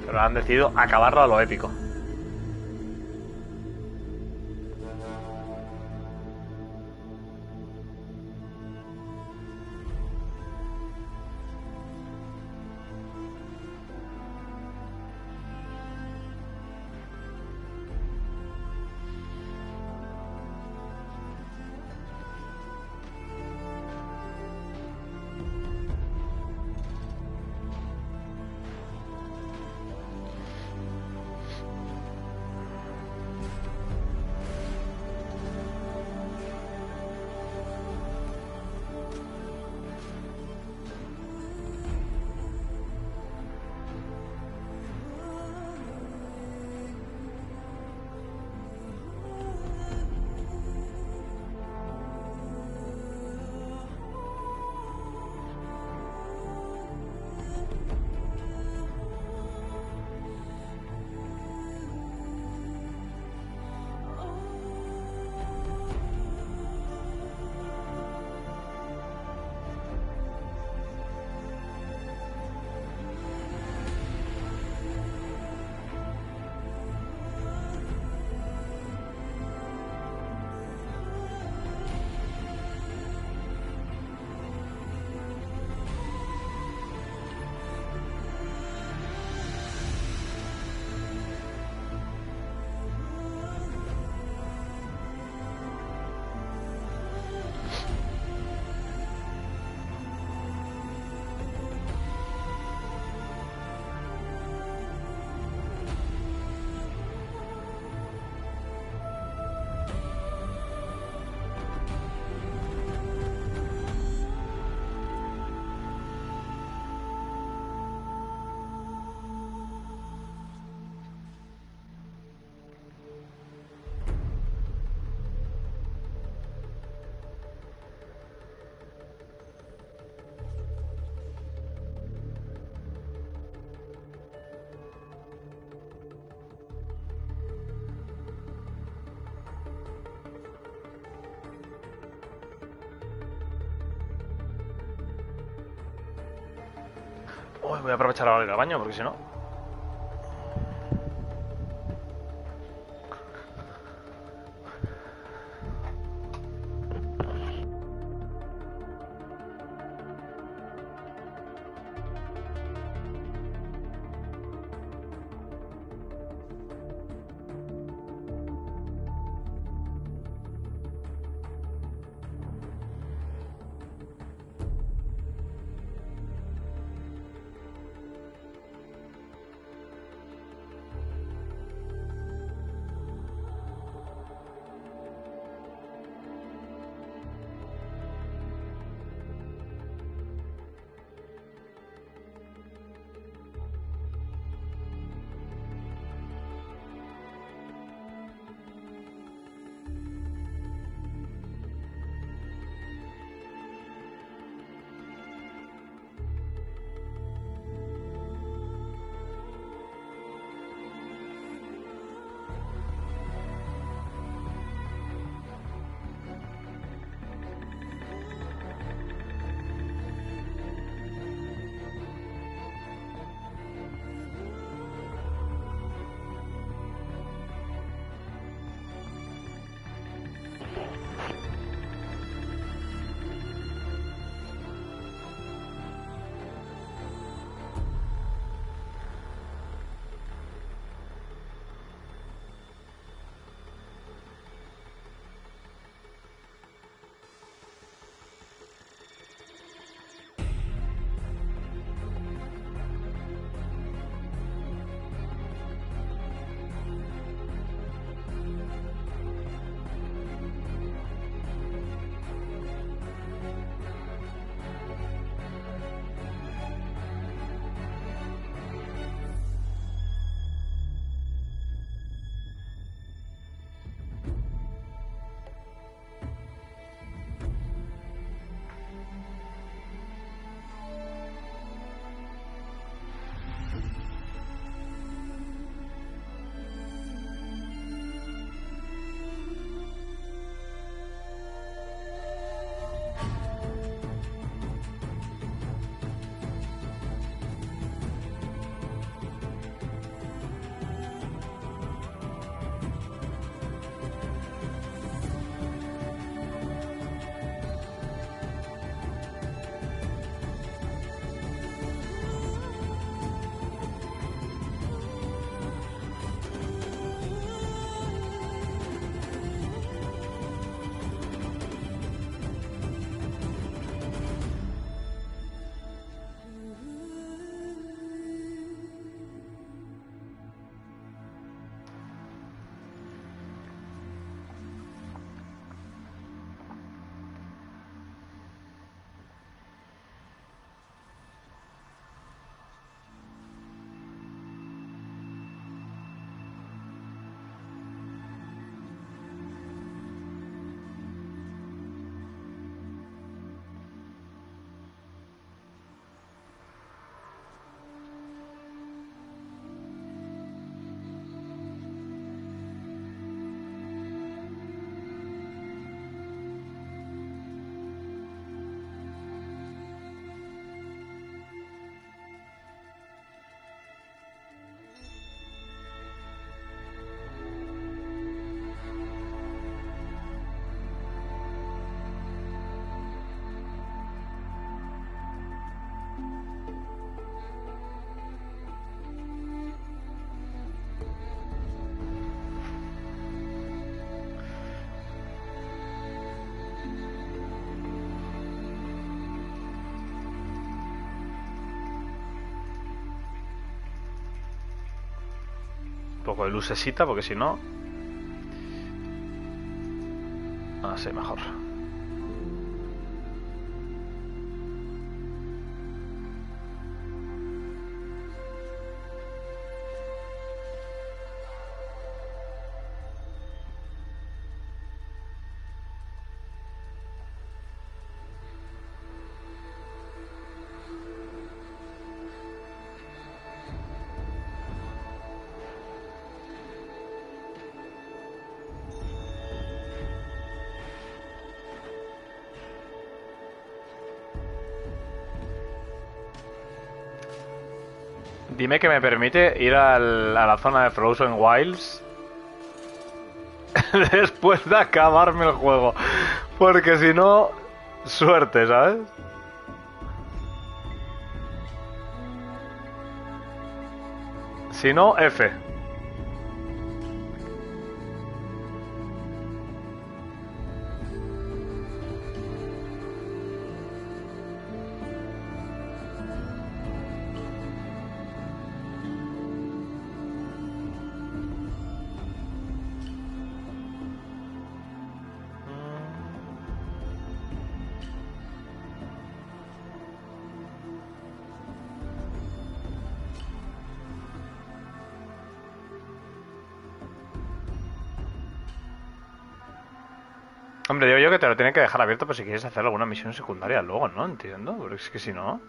pero han decidido acabarlo a lo épico. Uy, voy a aprovechar ahora ir al baño, porque si no... Un poco de lucecita, porque si no... Así mejor. Dime que me permite ir a la zona de Frozen Wilds después de acabarme el juego. Porque si no, suerte, ¿sabes? Si no, F. Hombre, digo yo que te lo tienen que dejar abierto, pero si quieres hacer alguna misión secundaria luego, ¿no? Entiendo, pero es que si no...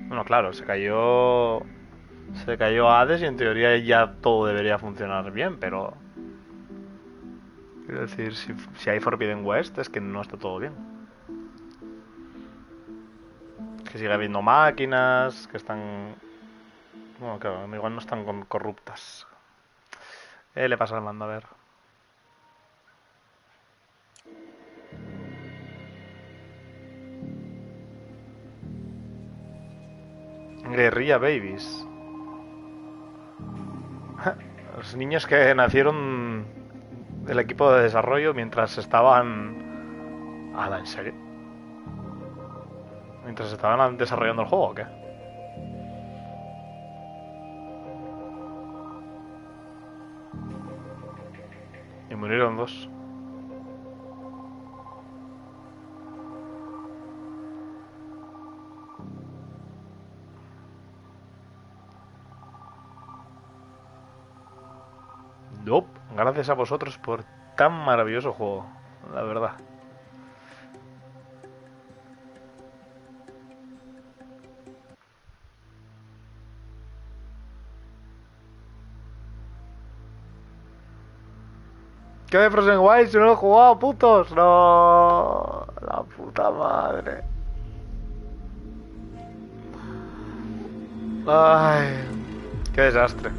Bueno, claro, se cayó Hades y en teoría ya todo debería funcionar bien, pero... Quiero decir, si hay Forbidden West es que no está todo bien. Que sigue habiendo máquinas, que están... Bueno, claro, igual no están corruptas. Le pasa al mando, a ver. Guerrilla Babies. Los niños que nacieron del equipo de desarrollo mientras estaban... ¿En serio? ¿Mientras estaban desarrollando el juego o qué? Y murieron 2. Nope. Gracias a vosotros por tan maravilloso juego, la verdad. ¿Qué de Frozen Wilds? No lo he jugado, putos. No, la puta madre. Ay, qué desastre.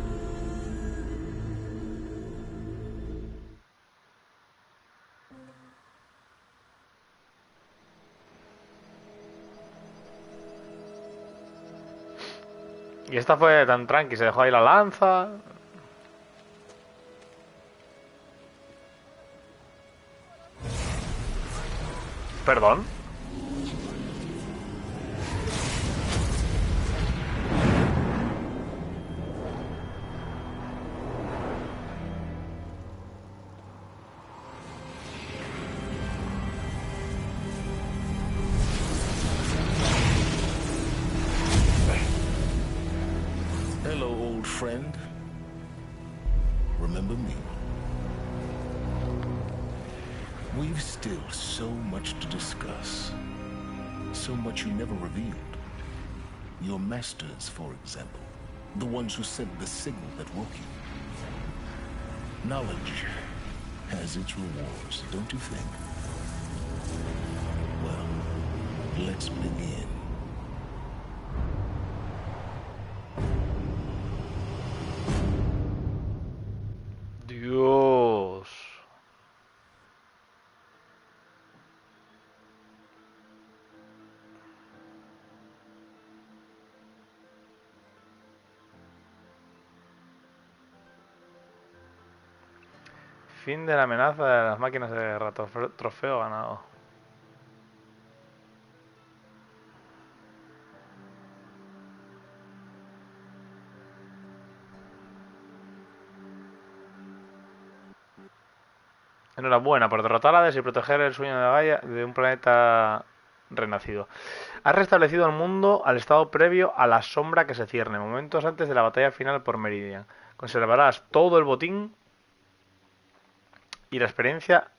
Y esta fue tan tranqui, se dejó ahí la lanza. ¿Perdón? Hello, old friend. Remember me? We've still so much to discuss. So much you never revealed. Your masters, for example. The ones who sent the signal that woke you. Knowledge has its rewards, don't you think? Well, let's begin. Dios. Fin de la amenaza de las máquinas de guerra. Trofeo ganado. Enhorabuena por derrotar a Hades y proteger el sueño de Gaia de un planeta renacido. Has restablecido el mundo al estado previo a la sombra que se cierne, momentos antes de la batalla final por Meridian. Conservarás todo el botín y la experiencia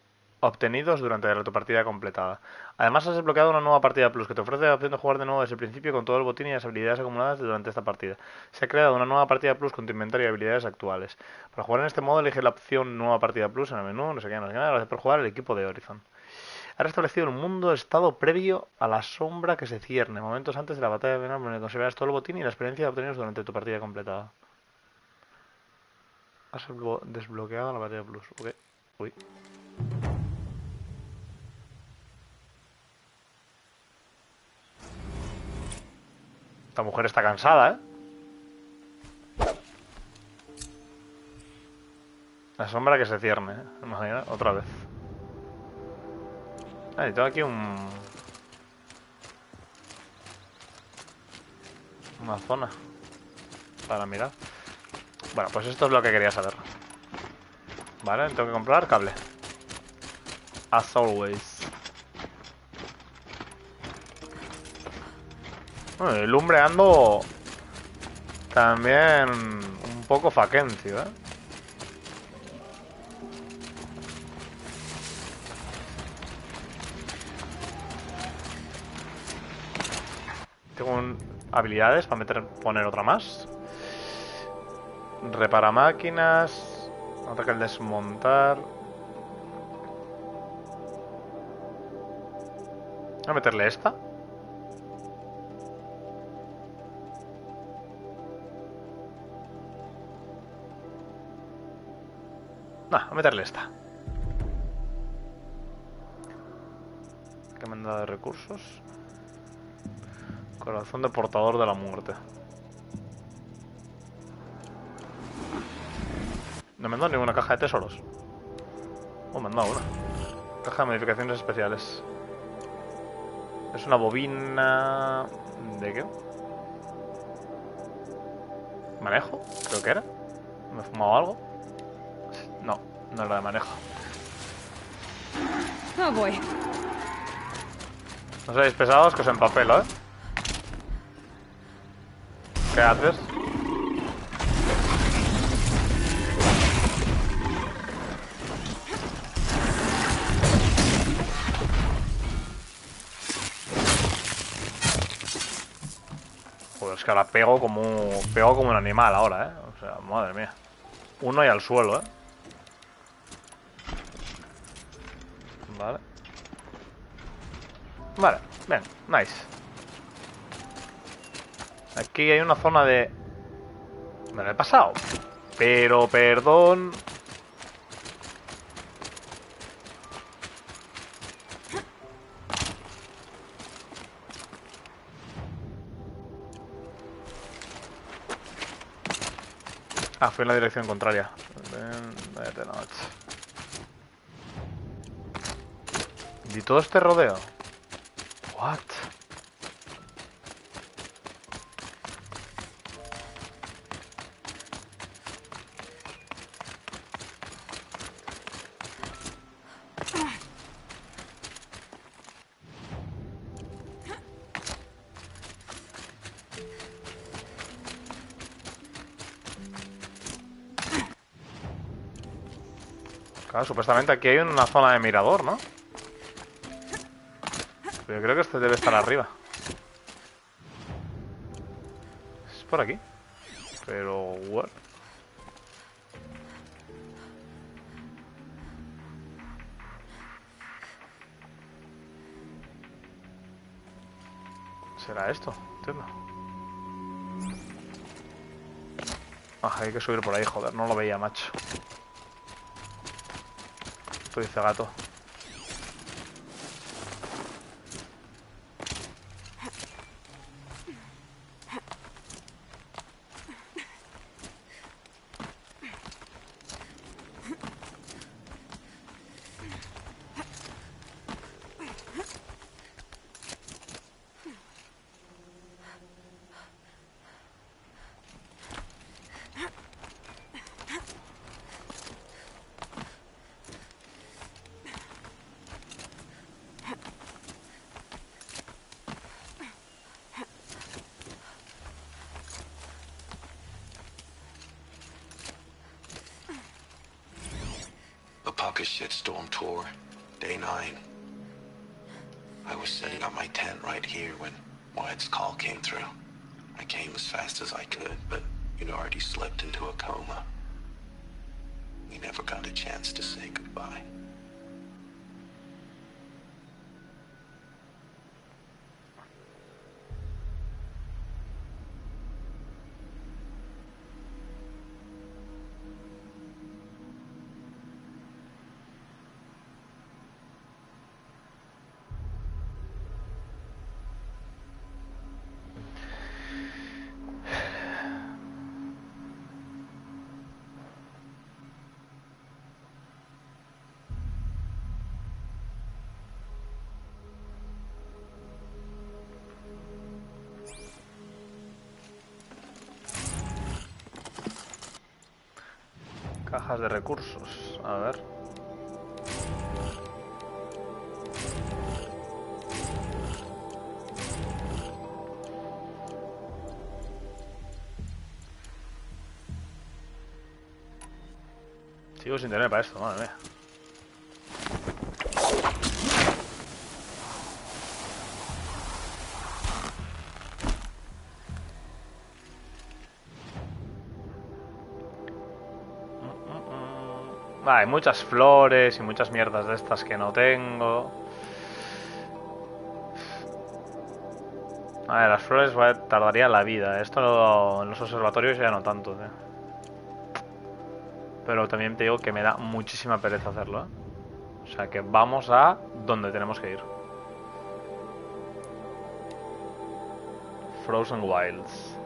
obtenidos durante tu partida completada. Además has desbloqueado una nueva partida plus que te ofrece la opción de jugar de nuevo desde el principio con todo el botín y las habilidades acumuladas durante esta partida. Se ha creado una nueva partida plus con tu inventario y habilidades actuales. Para jugar en este modo elige la opción nueva partida plus en el menú, no sé qué, gracias por jugar el equipo de Horizon. Ha restablecido el mundo estado previo a la sombra que se cierne, momentos antes de la batalla de Venom, donde conservarás todo el botín y la experiencia obtenidos durante tu partida completada. Has desbloqueado la partida plus, ok. Uy. Esta mujer está cansada, ¿eh? La sombra que se cierne, ¿eh? Imagina, otra vez. Ah, tengo aquí una zona para mirar. Bueno, pues esto es lo que quería saber. Vale, tengo que comprar cable. As always. Bueno, el lumbre ando también un poco faquencio, ¿eh? Tengo habilidades para poner otra más. Repara máquinas. Ataca el desmontar. Voy a meterle esta. No, voy a meterle esta. ¿Qué me han dado de recursos? Corazón de portador de la muerte. No me han dado ninguna caja de tesoros. Oh, me han dado una. Caja de modificaciones especiales. Es una bobina... ¿De qué? ¿Manejo? Creo que era. ¿Me he fumado algo? No, no es la de manejo. Oh boy. No seáis pesados que os empapelo, ¿eh? ¿Qué haces? Joder, es que ahora pego como un animal ahora, ¿eh? O sea, madre mía. Uno y al suelo, ¿eh? Vale. Vale, bien, nice. Aquí hay una zona de... Me lo he pasado. Pero, perdón... Ah, fui en la dirección contraria. Vete la noche. ¿Y todo este rodeo? What? Claro, supuestamente aquí hay una zona de mirador, ¿no? Pero yo creo que este debe estar arriba. Es por aquí. Pero... what? ¿Será esto? Entiendo. Ah, hay que subir por ahí, joder, no lo veía, macho. Esto dice gato. August shitstorm tour, day 9. I was setting up my tent right here when Wyatt's call came through. I came as fast as I could, but you'd already slipped into a coma. We never got a chance to say goodbye. Cajas de recursos, a ver. Sigo sin tener para esto, madre mía. Hay muchas flores y muchas mierdas de estas que no tengo. A ver, las flores tardaría la vida. Esto en los observatorios ya no tanto, tío. Pero también te digo que me da muchísima pereza hacerlo, ¿eh? O sea que vamos a donde tenemos que ir. Frozen Wilds.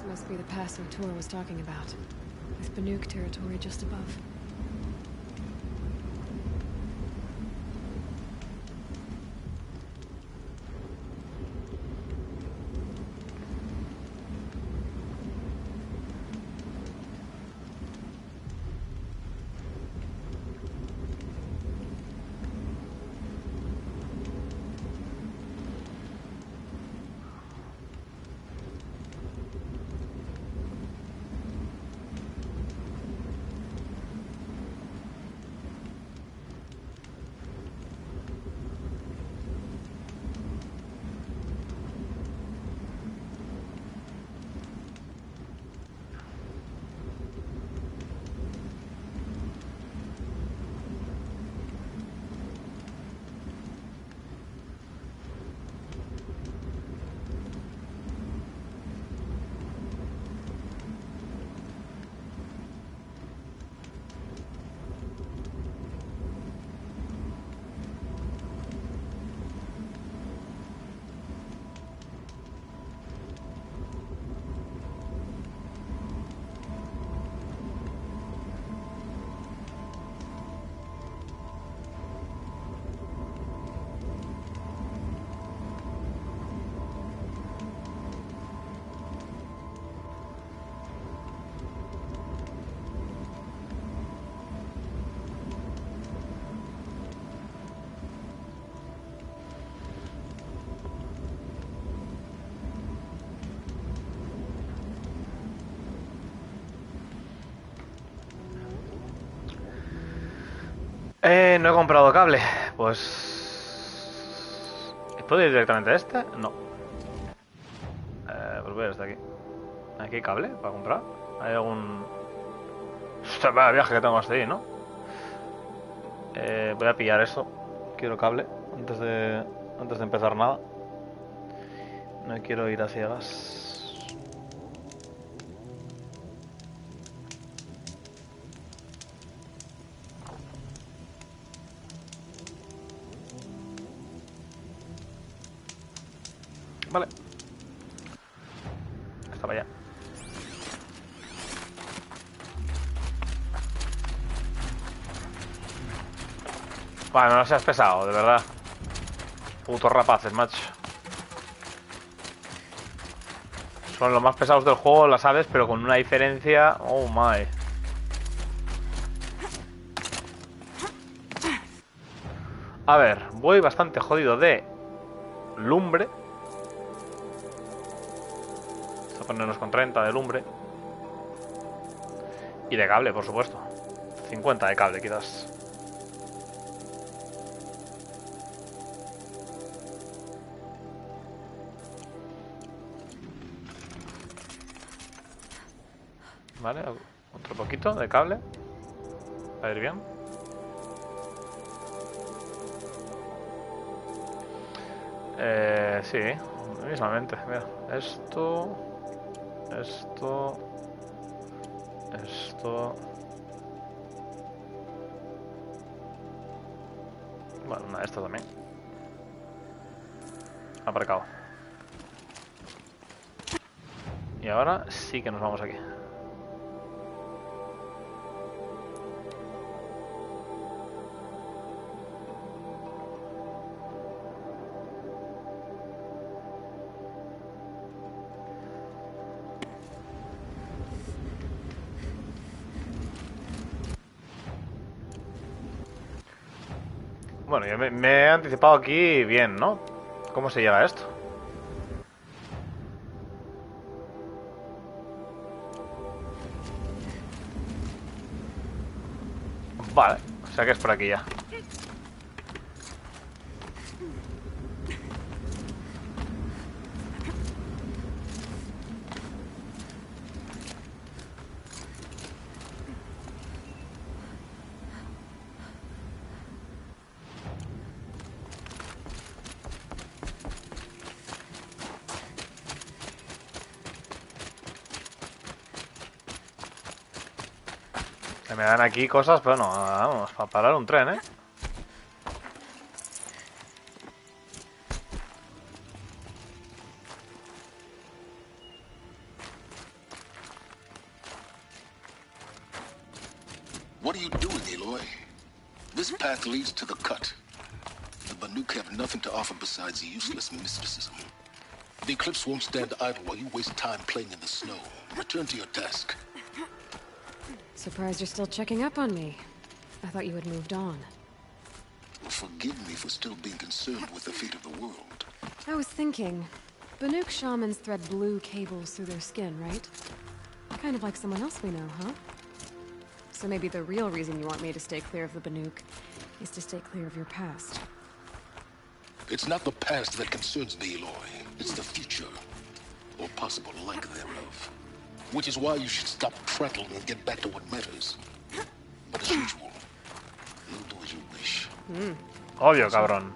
Must be the pass Tor was talking about. With Banuk territory just above. No he comprado cable. Pues... ¿puedo ir directamente a este? No. Pues voy desde aquí. ¿Aquí hay cable para comprar? ¿Hay algún...? Hostia, vaya viaje que tengo hasta ahí, ¿no? Voy a pillar eso. Quiero cable antes de empezar nada. No quiero ir a ciegas. Vale. Estaba ya. Bueno, no seas pesado, de verdad. Putos rapaces, macho. Son los más pesados del juego, las aves, pero con una diferencia... Oh my. A ver, voy bastante jodido de lumbre. Vamos a ponernos con 30 de lumbre. Y de cable, por supuesto. 50 de cable, quizás. Vale, otro poquito de cable. Va a ir bien. Sí, mismamente. Mira, esto. Bueno, esto también. Aparcado. Y ahora sí que nos vamos aquí. Bueno, yo me he anticipado aquí bien, ¿no? ¿Cómo se llega a esto? Vale, o sea que es por aquí ya. Me dan aquí cosas, pero no, vamos, para parar un tren, ¿eh? What are you doing, Aloy? This path leads to the cut. The Banuk have nothing to offer besides useless mysticism. The Eclipse won't stand idle while you waste time playing in the snow. Return to your task. Surprised you're still checking up on me. I thought you had moved on. Forgive me for still being concerned with the fate of the world. I was thinking, Banuk shamans thread blue cables through their skin, right? Kind of like someone else we know, huh? So maybe the real reason you want me to stay clear of the Banuk is to stay clear of your past. It's not the past that concerns me, Aloy. It's the future. Or possible lack thereof. Which is why you should stop prattling and get back to what matters. But as usual, you'll do as you wish. Obvio, cabrón.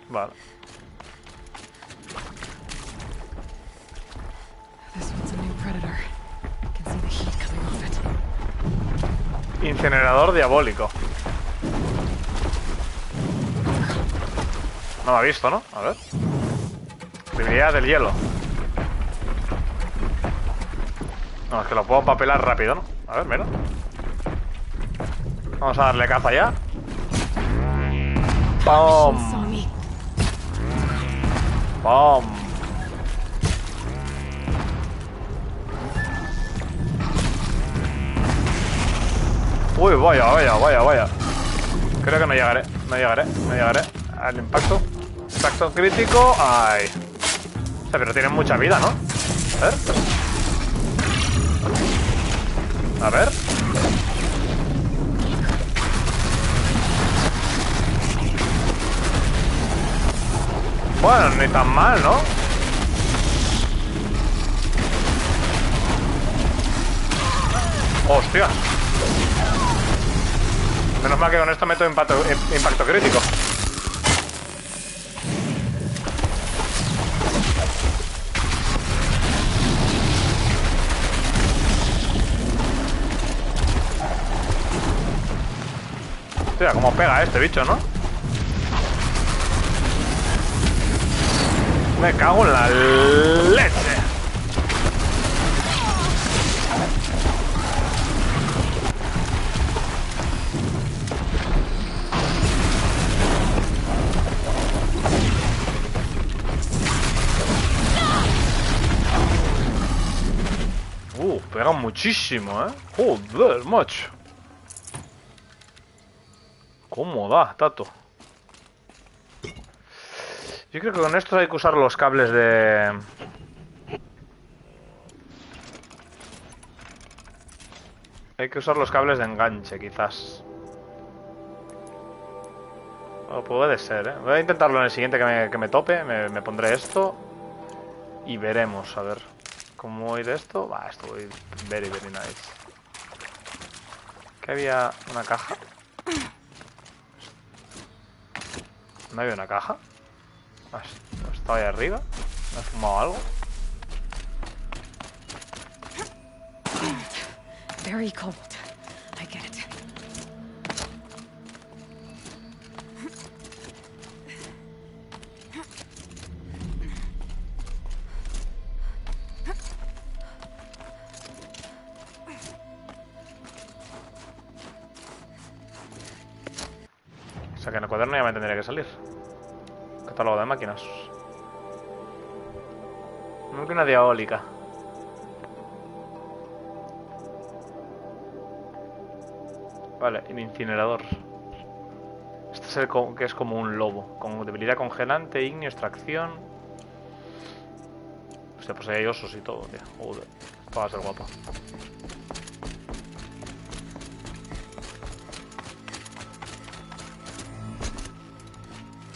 Vale. This one's a new predator. I can see the heat coming off it. Incinerador diabólico. No me ha visto, ¿no? A ver. Debilidad del hielo. No, es que lo puedo papelar rápido, ¿no? A ver, mira. Vamos a darle caza ya. ¡Pum! ¡Pum! Uy, vaya. Creo que no llegaré. No llegaré al impacto. Impacto crítico. Ay. O sea, pero tienen mucha vida, ¿no? A ver. Bueno, ni tan mal, ¿no? ¡Hostia! Menos mal que con esto meto impacto crítico. Hostia, cómo pega este bicho, ¿no? Me cago en la leche. muchísimo, ¿eh? Joder, macho. ¿Cómo da, Tato? Yo creo que con esto hay que usar los cables de... Hay que usar los cables de enganche, quizás. O puede ser, ¿eh? Voy a intentarlo en el siguiente que me tope. Me pondré esto. Y veremos, a ver. ¿Cómo voy de esto? Va, esto voy very, very nice. ¿Que había una caja? ¿No había una caja? ¿Estaba ahí arriba? ¿Me he fumado algo? Very cold. I get it. O sea que en el cuaderno ya me tendría que salir. Catálogo de máquinas. Máquina diabólica. Vale, el incinerador. Este es el que es como un lobo. Con debilidad congelante, ignio, extracción. Hostia, pues ahí hay osos y todo, tío. Joder, esto va a ser guapo.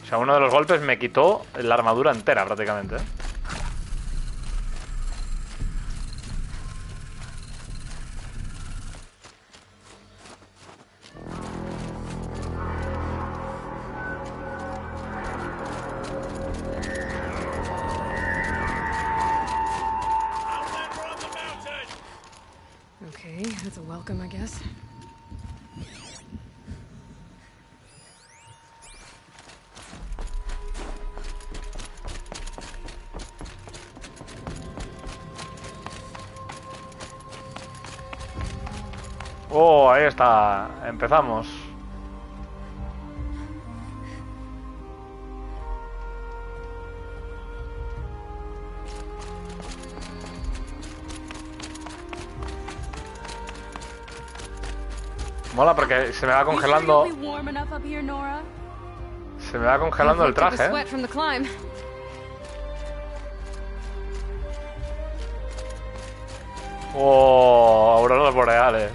O sea, uno de los golpes me quitó la armadura entera prácticamente, ¿eh? Okay, that's a welcome, I guess. Oh, ahí está. Empezamos. Mola porque se me va congelando. Se me va congelando el traje, ¿eh? Oh, auroras boreales.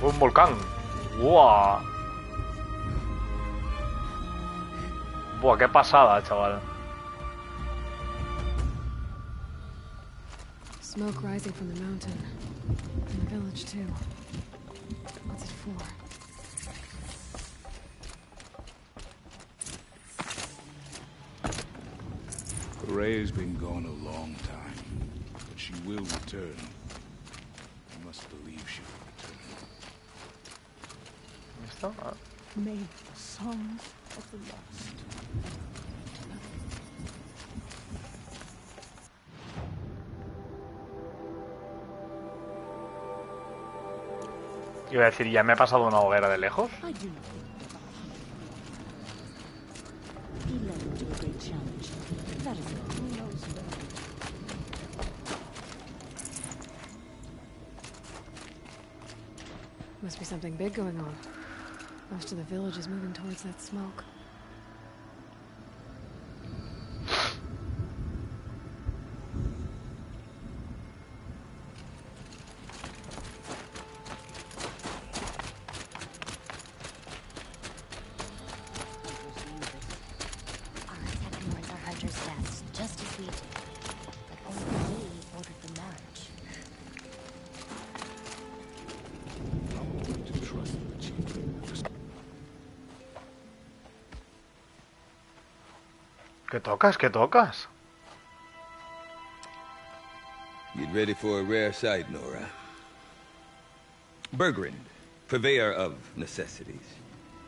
Un volcán. ¡Wow! Buah, qué pasada, chaval. Smoke rising from the mountain. And the village, too. What's it for? Ray's been gone a long time, but she will return. I must believe she will return. ¿Listo? May the songs of the lost. Iba a decir, ¿ya me he pasado una hoguera de lejos? Must be something big going on. Most of the village is moving towards that smoke. ¿Qué tocas? ¿Qué tocas? Get ready for a rare sight, Nora. Bergrand, purveyor of necessities.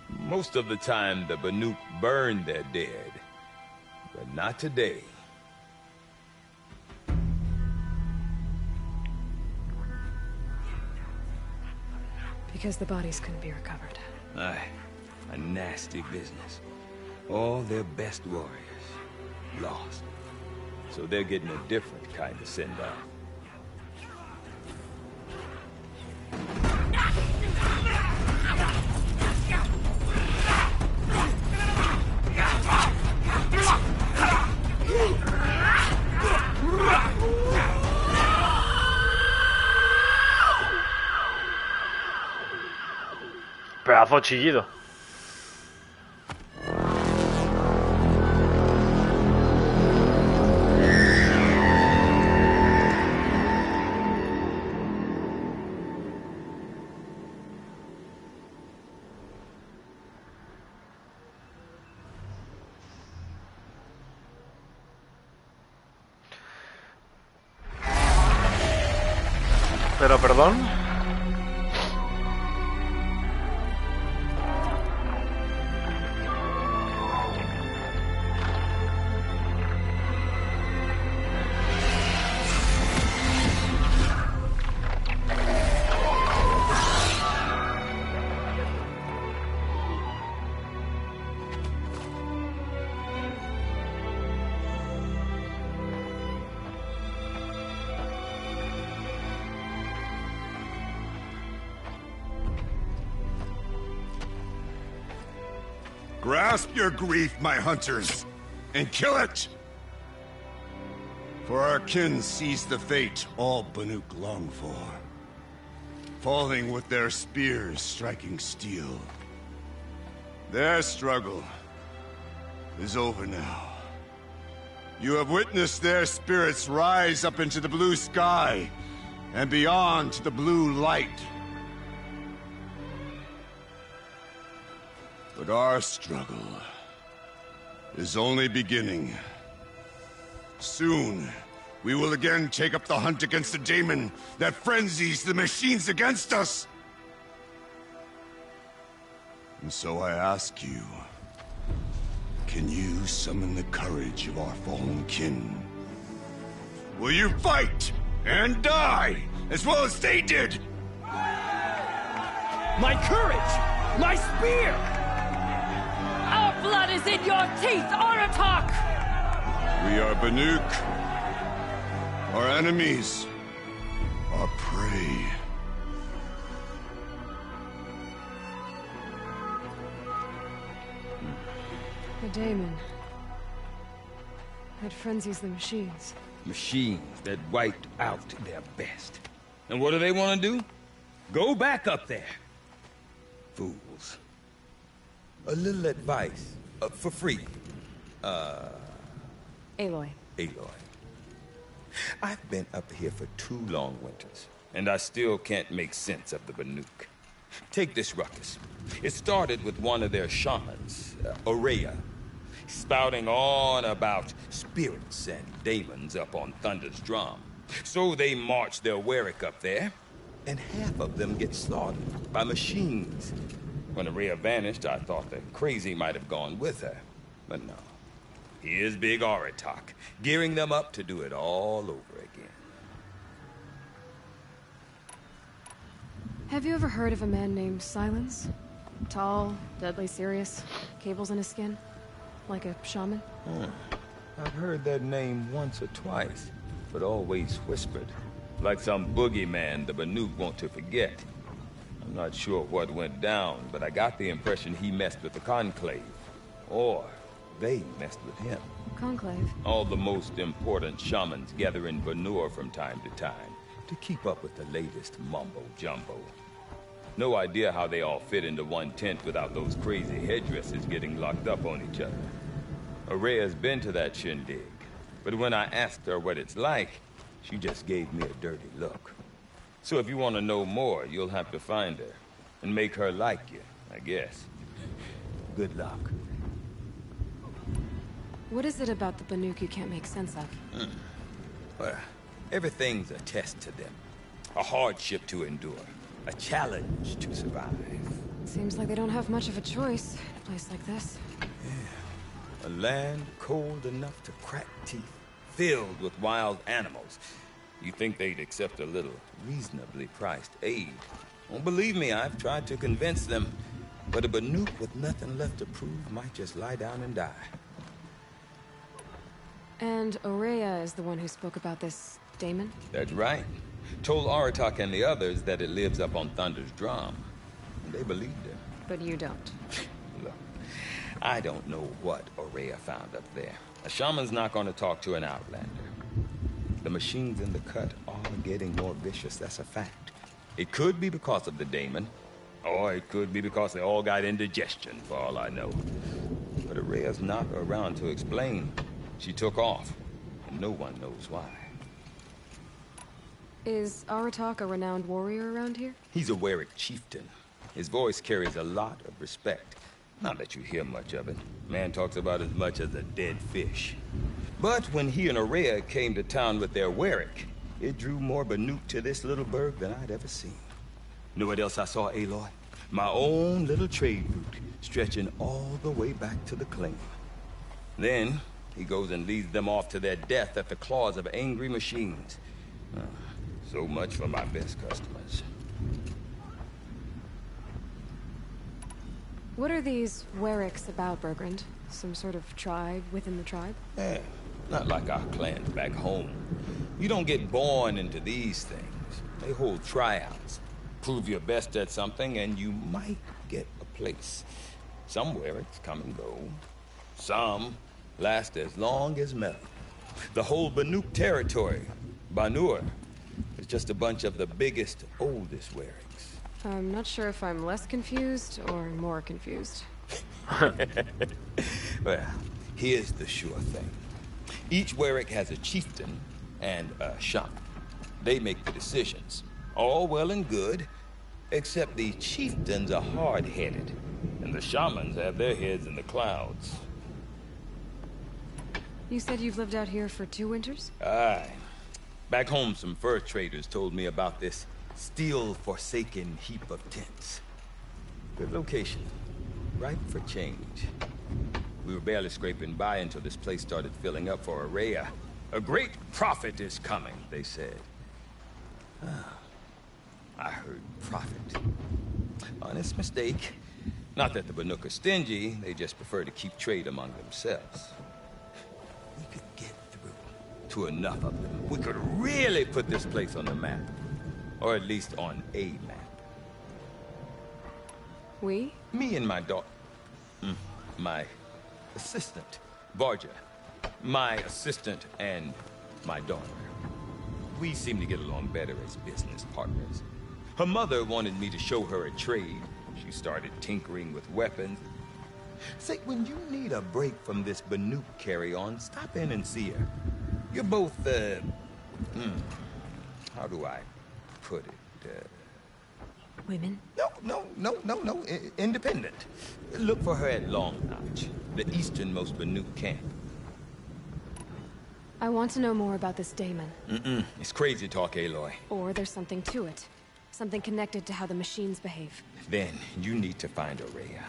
Most of the time, the Banuk burn their dead. But not today. Because the bodies couldn't be recovered. Aye, a nasty business. All their best warriors lost. So they're getting a different kind of send-off. Pedazo chillido. Pero perdón. Grasp your grief, my hunters, and kill it! For our kin sees the fate all Banuk long for, falling with their spears striking steel. Their struggle is over now. You have witnessed their spirits rise up into the blue sky, and beyond to the blue light. But our struggle is only beginning. Soon, we will again take up the hunt against the daemon that frenzies the machines against us. And so I ask you, can you summon the courage of our fallen kin? Will you fight and die as well as they did? My courage! My spear! Our blood is in your teeth, Aratak! We are Banuk. Our enemies are prey. The daemon. It frenzies the machines. Machines that wiped out their best. And what do they want to do? Go back up there. Fools. A little advice, for free. Aloy. Aloy. I've been up here for 2 long winters, and I still can't make sense of the Banuk. Take this ruckus. It started with one of their shamans, Aurea, spouting on about spirits and daemons up on Thunder's drum. So they march their Warwick up there, and half of them get slaughtered by machines. When Aurea vanished, I thought the crazy might have gone with her. But no. Here's Big Aratak, gearing them up to do it all over again. Have you ever heard of a man named Silence? Tall, deadly serious, cables in his skin? Like a shaman? I've heard that name once or twice, but always whispered. Like some boogeyman the Banuk want to forget. I'm not sure what went down, but I got the impression he messed with the Conclave. Or they messed with him. Conclave? All the most important shamans gather in Vanur from time to time to keep up with the latest mumbo-jumbo. No idea how they all fit into one tent without those crazy headdresses getting locked up on each other. Aurea's been to that shindig, but when I asked her what it's like, she just gave me a dirty look. So if you want to know more, you'll have to find her and make her like you, I guess. Good luck. What is it about the Banuk you can't make sense of? Well, everything's a test to them. A hardship to endure. A challenge to survive. Seems like they don't have much of a choice in a place like this. Yeah. A land cold enough to crack teeth, filled with wild animals. You think they'd accept a little reasonably priced aid? Well, believe me, I've tried to convince them. But a Banuk with nothing left to prove might just lie down and die. And Aurea is the one who spoke about this daemon? That's right. Told Aratak and the others that it lives up on Thunder's drum. And they believed him. But you don't. Look, I don't know what Aurea found up there. A shaman's not going to talk to an outlander. The machines in the cut are getting more vicious, that's a fact. It could be because of the daemon, or it could be because they all got indigestion, for all I know. But Aurea's not around to explain. She took off, and no one knows why. Is Aratak a renowned warrior around here? He's a Werik chieftain. His voice carries a lot of respect. Not that you hear much of it. Man talks about as much as a dead fish. But when he and Aurea came to town with their Werik, it drew more Banuk to this little burg than I'd ever seen. Know what else I saw, Aloy? My own little trade route, stretching all the way back to the claim. Then, he goes and leads them off to their death at the claws of angry machines. So much for my best customers. What are these Weriks about, Bergrand? Some sort of tribe within the tribe? Yeah, not like our clans back home. You don't get born into these things. They hold tryouts. Prove your best at something and you might get a place. Some Weriks come and go. Some last as long as metal. The whole Banuk territory, Banur, is just a bunch of the biggest, oldest Weriks. I'm not sure if I'm less confused or more confused. Well, here's the sure thing. Each Werik has a chieftain and a shaman. They make the decisions. All well and good, except the chieftains are hard-headed, and the shamans have their heads in the clouds. You said you've lived out here for 2 winters? Aye. Back home, some fur traders told me about this steel-forsaken heap of tents. Good location. Ripe for change. We were barely scraping by until this place started filling up for Aurea. A great prophet is coming, they said. I heard prophet. Honest mistake. Not that the Banuk are stingy, they just prefer to keep trade among themselves. We could get through to enough of them. We could really put this place on the map. Or at least on a map. We? Me and my daughter. My assistant, Varja. My assistant and my daughter. We seem to get along better as business partners. Her mother wanted me to show her a trade. She started tinkering with weapons. Say, when you need a break from this Banuk carry-on, stop in and see her. You're both, how do I put it? Women? No. Independent. Look for her at Long Notch, the easternmost Banuk camp. I want to know more about this daemon. It's crazy talk, Aloy. Or there's something to it. Something connected to how the machines behave. Then you need to find Aurea.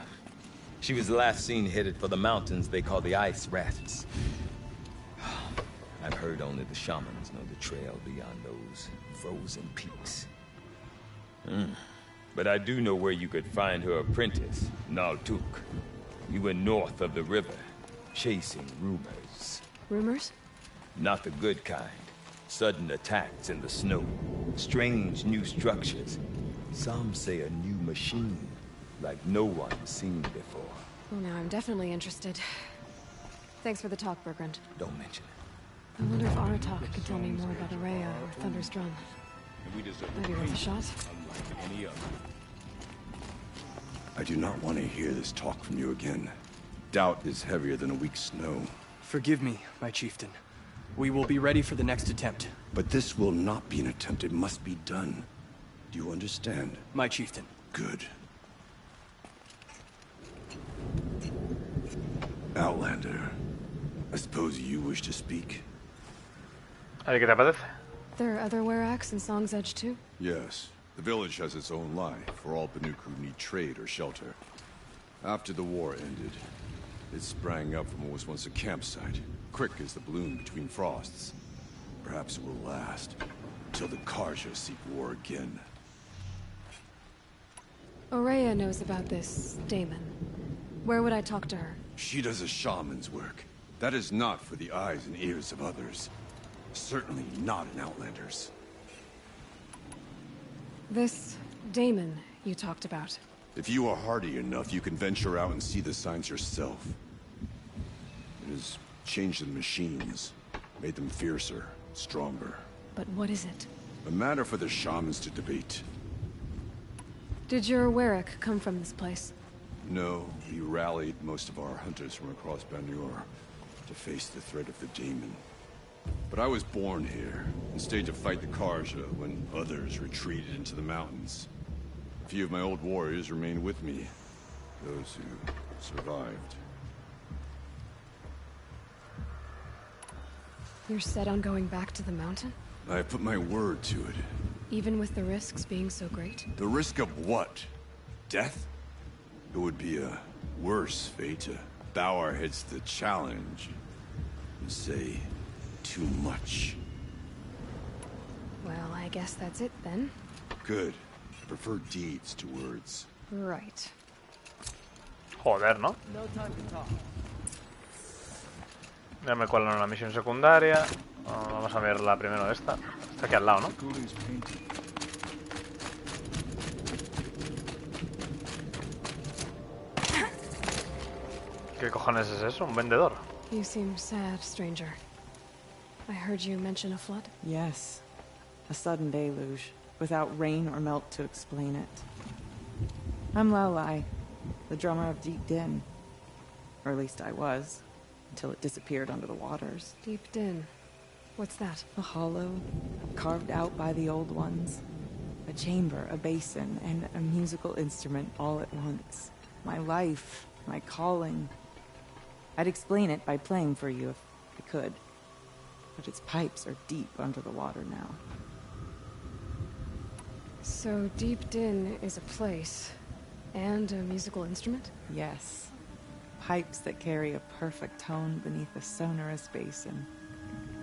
She was last seen headed for the mountains they call the Ice Rafts. I've heard only the shamans know the trail beyond those frozen peaks. But I do know where you could find her apprentice, Naltuk. You went north of the river, chasing rumors. Rumors? Not the good kind. Sudden attacks in the snow. Strange new structures. Some say a new machine, like no one's seen before. Well, now I'm definitely interested. Thanks for the talk, Bergrand. Don't mention it. I wonder if Aratak could tell me more about Aurea or Thunder's Drum. Maybe worth a shot. Unlike any other. I do not want to hear this talk from you again. Doubt is heavier than a week's snow. Forgive me, my chieftain. We will be ready for the next attempt. But this will not be an attempt. It must be done. Do you understand? My chieftain. Good. Outlander, I suppose you wish to speak? ¿Qué te parece? There are other Weraks in Song's Edge too? Yes. The village has its own life for all Banuk who need trade or shelter. After the war ended, it sprang up from what was once a campsite, quick as the bloom between frosts. Perhaps it will last, till the Karja seek war again. Aurea knows about this Damon. Where would I talk to her? She does a shaman's work. That is not for the eyes and ears of others. Certainly not an Outlander's. This Damon you talked about. If you are hardy enough, you can venture out and see the signs yourself. It has changed the machines, made them fiercer, stronger. But what is it? A matter for the shamans to debate. Did your Warwick come from this place? No, we rallied most of our hunters from across Banur to face the threat of the demon. But I was born here, and stayed to fight the Karja when others retreated into the mountains. A few of my old warriors remained with me, those who survived. You're set on going back to the mountain? I have put my word to it. Even with the risks being so great? The risk of what? Death? It would be a worse fate to bow our heads to the challenge and say too much. Well, I guess that's it then. Good. I prefer deeds to words. Right. Joder, ¿no? No time to talk. Ya me cuelan una misión secundaria. Vamos a ver la primero esta. Está aquí al lado, ¿no? ¿Qué cojones es eso? ¿Un vendedor? You seem sad, stranger. I heard you mention a flood? Yes. A sudden deluge, without rain or melt to explain it. I'm Lelai, the drummer of Deep Din. Or at least I was, until it disappeared under the waters. Deep Din. What's that? A hollow, carved out by the old ones. A chamber, a basin, and a musical instrument all at once. My life, my calling. I'd explain it by playing for you if I could. But its pipes are deep under the water now. So Deep Din is a place, and a musical instrument? Yes. Pipes that carry a perfect tone beneath a sonorous basin.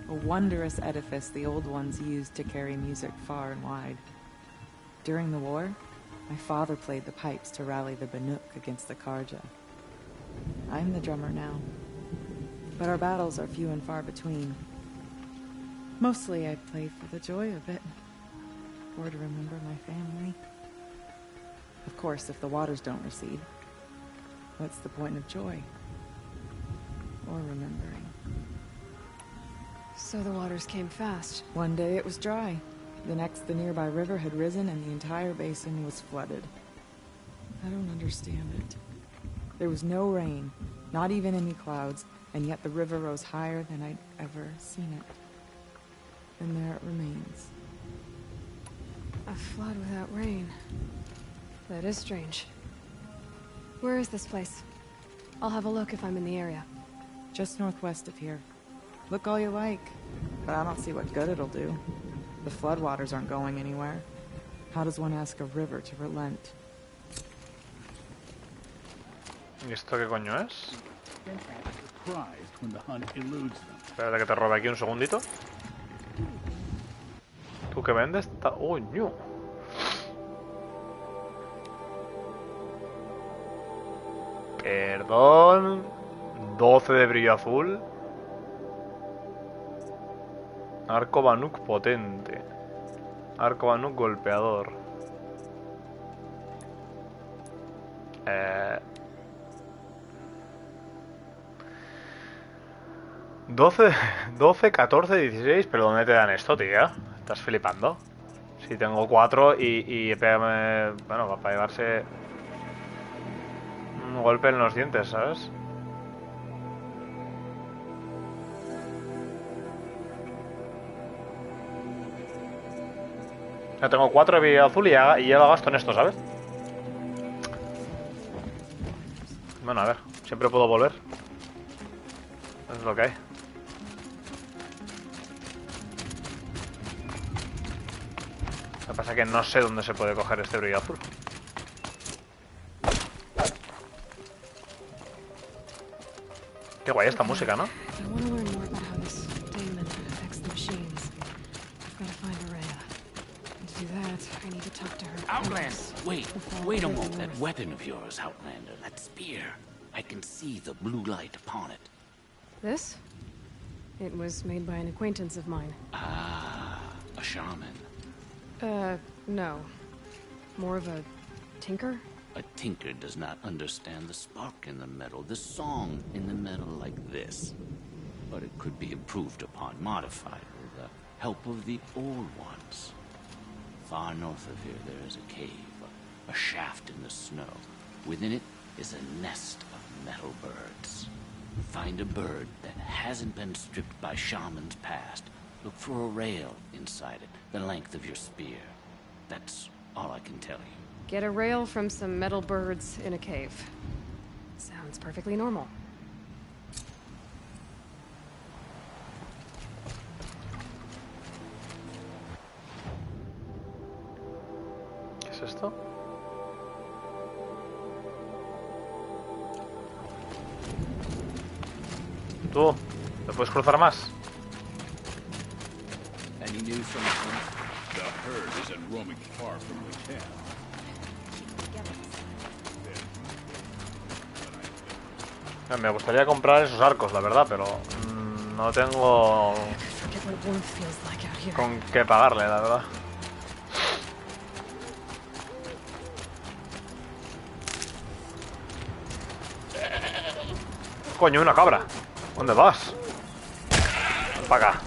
A wondrous edifice the old ones used to carry music far and wide. During the war, my father played the pipes to rally the Banuk against the Karja. I'm the drummer now. But our battles are few and far between. Mostly I play for the joy of it. Or to remember my family. Of course, if the waters don't recede, what's the point of joy? Or remembering? So the waters came fast. One day it was dry. The next, the nearby river had risen and the entire basin was flooded. I don't understand it. There was no rain, not even any clouds, and yet the river rose higher than I'd ever seen it. And there it remains. A flood without rain. That is strange. Where is this place? I'll have a look if I'm in the area. Just northwest of here. Look all you like, but I don't see what good it'll do. The floodwaters aren't going anywhere. How does one ask a river to relent? ¿Y esto qué coño es? Surprised when the hunt eludes them. Espérate que te robe aquí un segundito. ¿Tú qué vendes? ¡Oh, ñu! Perdón. 12 de brillo azul. Arco Banuk potente. Arco Banuk golpeador. 12, 14, 16. ¿Pero dónde te dan esto, tío? Estás flipando. Si tengo 4 y pégame. Bueno, para llevarse un golpe en los dientes, ¿sabes? Ya tengo 4 de brillo azul y ya lo gasto en esto, ¿sabes? Bueno, a ver, siempre puedo volver. Es lo que hay. Lo que pasa es que no sé dónde se puede coger este brillo azul. Qué guay esta música, ¿no? To do that, I need to talk to her. Outlands! Wait a moment. That weapon of yours, Outlander, that spear. I can see the blue light upon it. This? It was made by an acquaintance of mine. Ah, a shaman. No. More of a tinker? A tinker does not understand the spark in the metal, the song in the metal like this. But it could be improved upon, modified with the help of the old ones. Far north of here there is a cave, a shaft in the snow. Within it is a nest of metal birds. Find a bird that hasn't been stripped by shamans past. Look for a rail inside it, the length of your spear. That's all I can tell you. Get a rail from some metal birds in a cave. Sounds perfectly normal. ¿Qué es esto? Tú, ¿me puedes cruzar más? Any news from the front? The herd isn't roaming far from the camp. Me gustaría comprar esos arcos, la verdad, pero no tengo con qué pagarle, la verdad. Coño, una cabra. ¿Dónde vas? Ven para acá.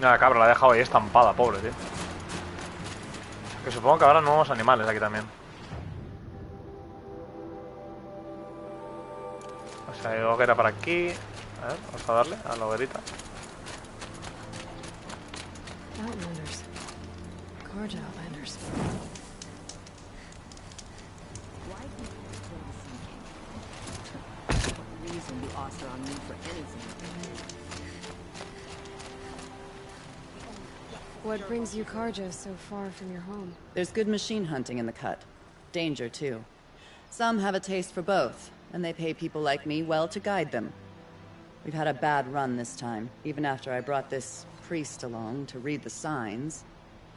La cabra la he dejado ahí estampada, pobre, tío. Que supongo que habrá nuevos animales aquí también. O sea, hay hoguera para aquí. A ver, vamos a darle a la hoguerita. Outlanders. Gorge Outlanders. Reason the Oster on me for anything. What brings you Karja so far from your home? There's good machine hunting in the cut. Danger, too. Some have a taste for both, and they pay people like me well to guide them. We've had a bad run this time, even after I brought this priest along to read the signs.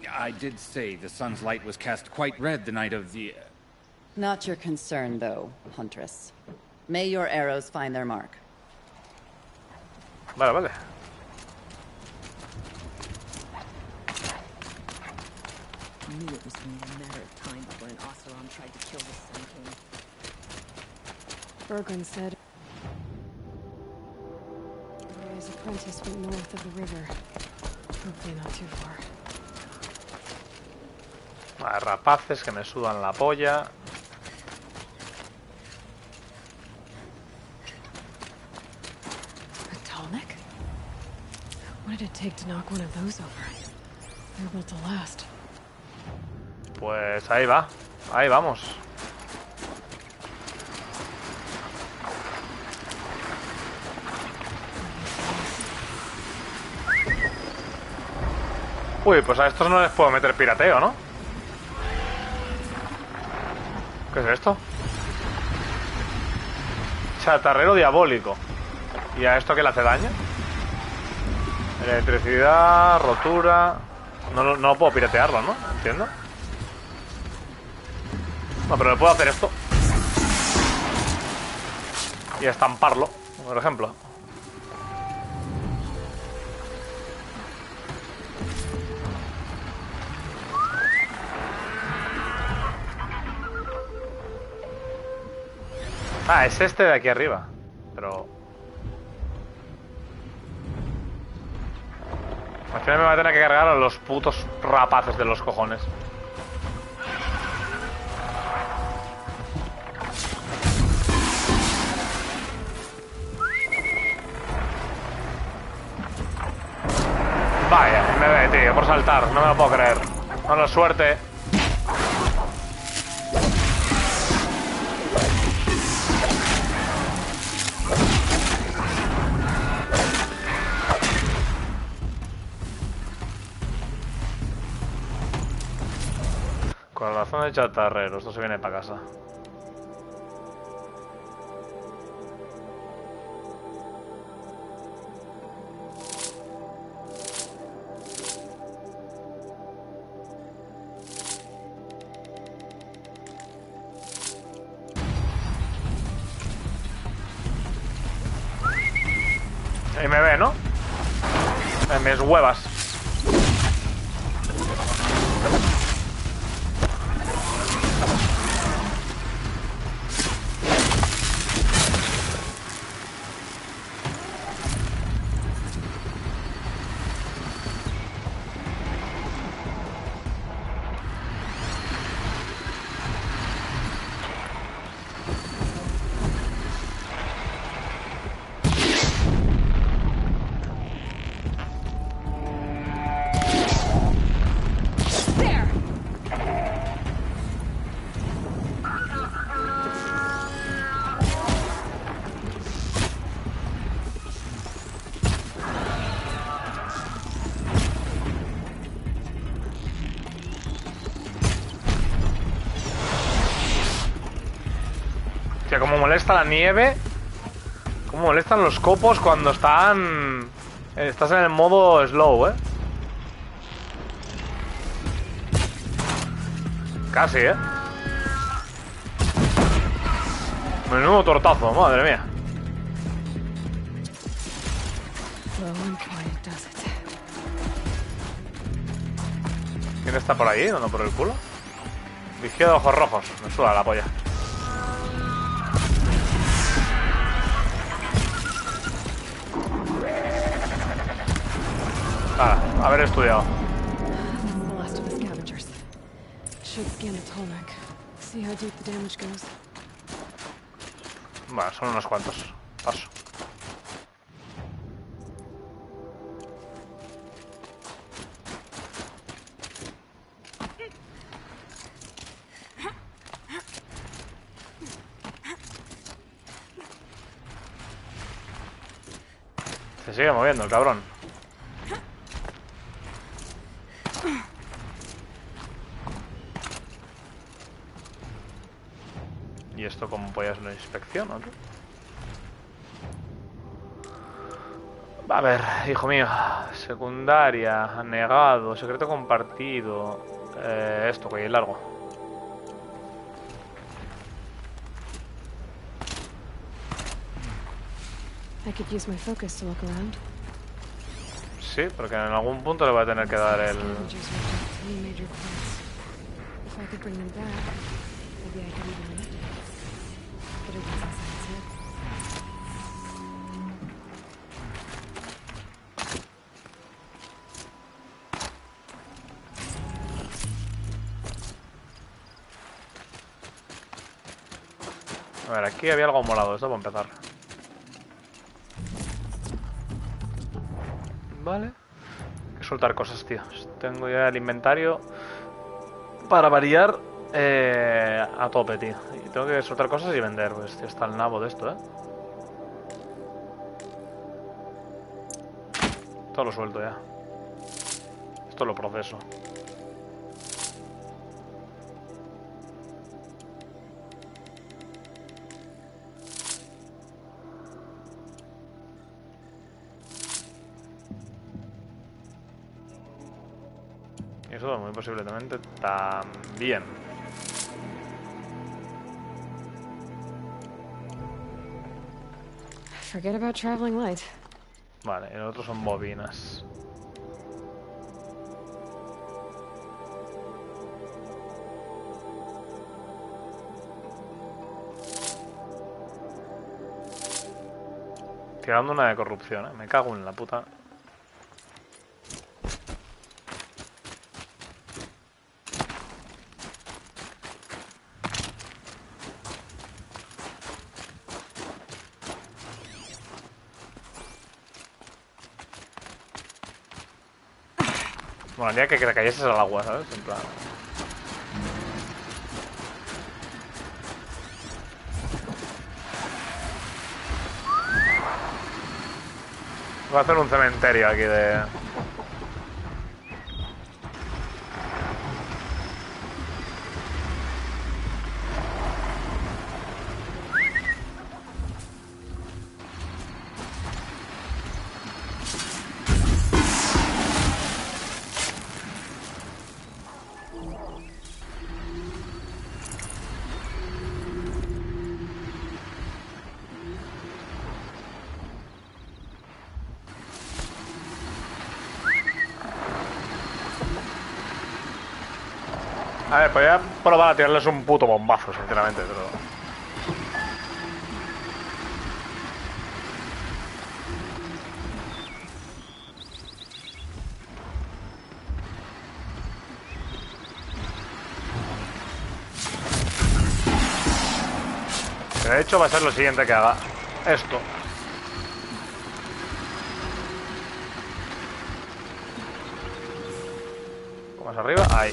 I did say the sun's light was cast quite red the night of the... Not your concern, though, Huntress. May your arrows find their mark. Vale, vale. I knew it was only a matter of time before an Oseram tried to kill his son king. Berglund said his apprentice went north of the river. Hopefully not too far. Vale, rapaces que me sudan la polla. A Tallneck? What did it take to knock one of those over? They're built to last. Pues ahí va. Ahí vamos. Uy, pues a estos no les puedo meter pirateo, ¿no? ¿Qué es esto? Chatarrero diabólico. ¿Y a esto qué le hace daño? Electricidad, rotura... No puedo piratearlo, ¿no? Entiendo. No, pero le puedo hacer esto. Y estamparlo, por ejemplo. Ah, es este de aquí arriba. Pero... al final me va a tener que cargar a los putos rapaces de los cojones. Vaya, me ve, tío, por saltar. No me lo puedo creer. Mala suerte. Corazón de chatarrero, esto se viene para casa. Ahí me ve, ¿no? En mis huevas. Hostia, cómo molesta la nieve. Cómo molestan los copos cuando están... Estás en el modo slow, ¿eh? Casi, ¿eh? Menudo tortazo, madre mía. ¿Quién está por ahí? ¿Dando por el culo? Vigía de ojos rojos. Me suda la polla. Haber estudiado. Bueno, son unos cuantos. Paso. Se sigue moviendo el cabrón. ¿Y esto cómo podía ser una inspección, no? A ver, hijo mío. Secundaria, negado, secreto compartido. Esto, que es largo. Sí, porque en algún punto le voy a tener que dar el... A ver, aquí había algo morado, esto para empezar. Vale. Hay que soltar cosas, tío. Tengo ya el inventario para variar a tope, tío. Y tengo que soltar cosas y vender. Pues tío, está el nabo de esto, Todo lo suelto ya. Esto lo proceso. Y eso muy posiblemente también. Forget about traveling light. Vale, y los otros son bobinas. Tirando una de corrupción, Me cago en la puta. Bueno, haría que te cayeses al agua, ¿sabes? En plan... Voy a hacer un cementerio aquí de... A ver, pues voy a probar a tirarles un puto bombazo, sinceramente, pero... De hecho va a ser lo siguiente que haga. Esto. Más arriba, ahí.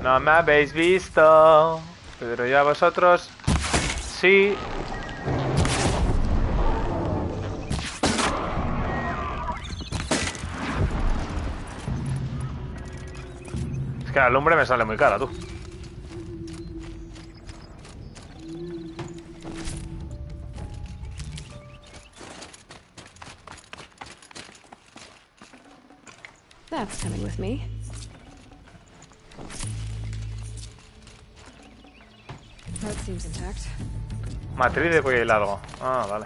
No me habéis visto, pero ya vosotros sí. Es que la lumbre me sale muy cara, tú. That's coming with me. That seems intact. Matriz de cuello largo. Ah, vale.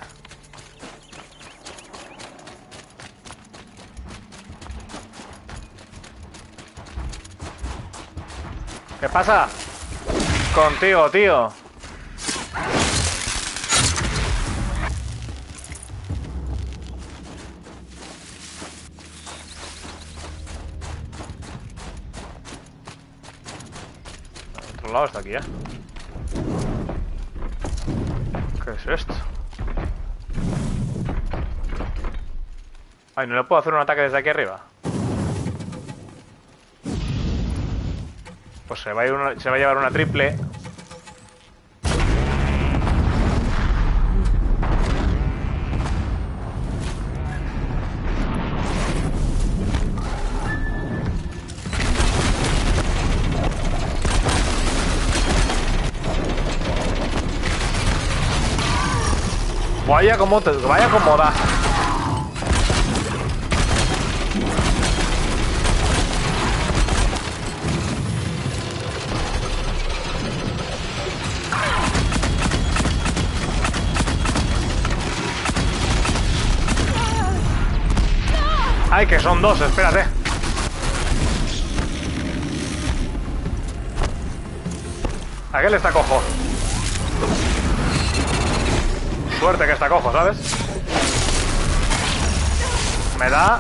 ¿Qué pasa? Contigo, tío. Al otro lado está aquí, ¿eh? ¿Qué es esto? Ay, ¿no le puedo hacer un ataque desde aquí arriba? Pues se va a llevar una triple. Vaya como da. Ay, que son dos, espérate. Aquel está cojo. Suerte que está cojo, ¿sabes? Me da.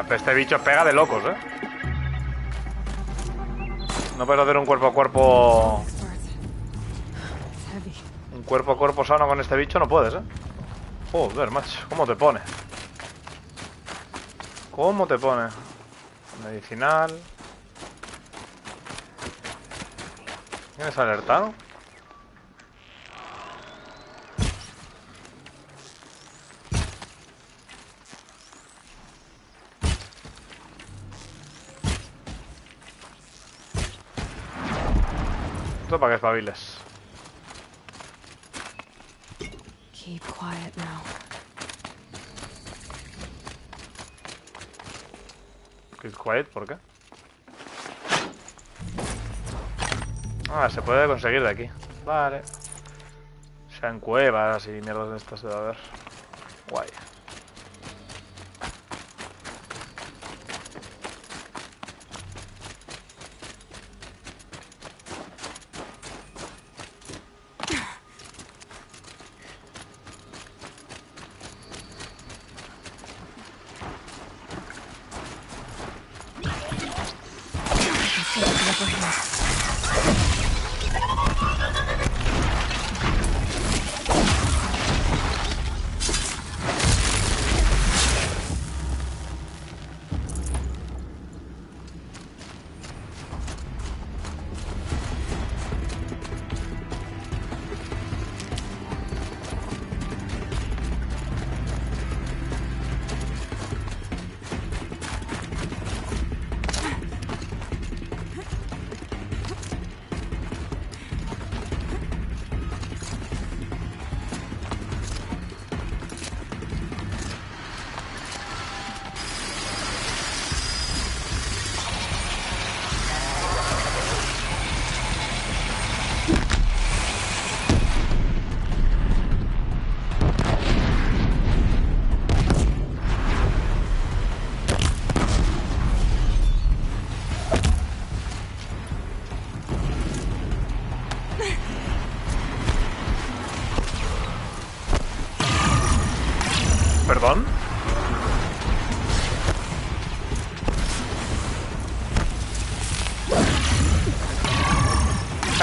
Este bicho pega de locos, ¿eh? No puedes hacer un cuerpo a cuerpo... Un cuerpo a cuerpo sano con este bicho no puedes, ¿eh? Joder, macho, ¿cómo te pone? ¿Cómo te pone? Medicinal... ¿Tienes alertado? Para que espabiles. Keep quiet now. Keep quiet, ¿por qué? Ah, se puede conseguir de aquí. Vale. Sean cuevas y mierdas de estas debe haber. Guay.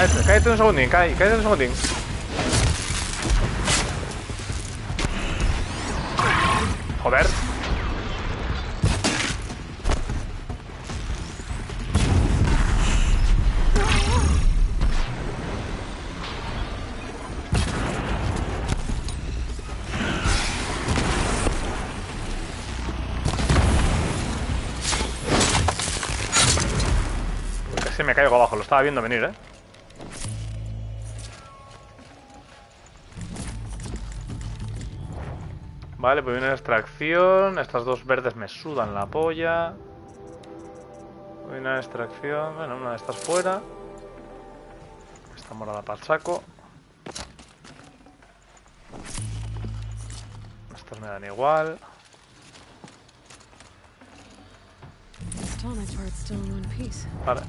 Cállate un segundín, cállate un segundín. Joder. Casi me caigo abajo, lo estaba viendo venir, ¿eh? Vale, pues viene la extracción. Estas dos verdes me sudan la polla. Viene la extracción. Bueno, una de estas fuera. Esta morada para el saco. Estas me dan igual. Vale.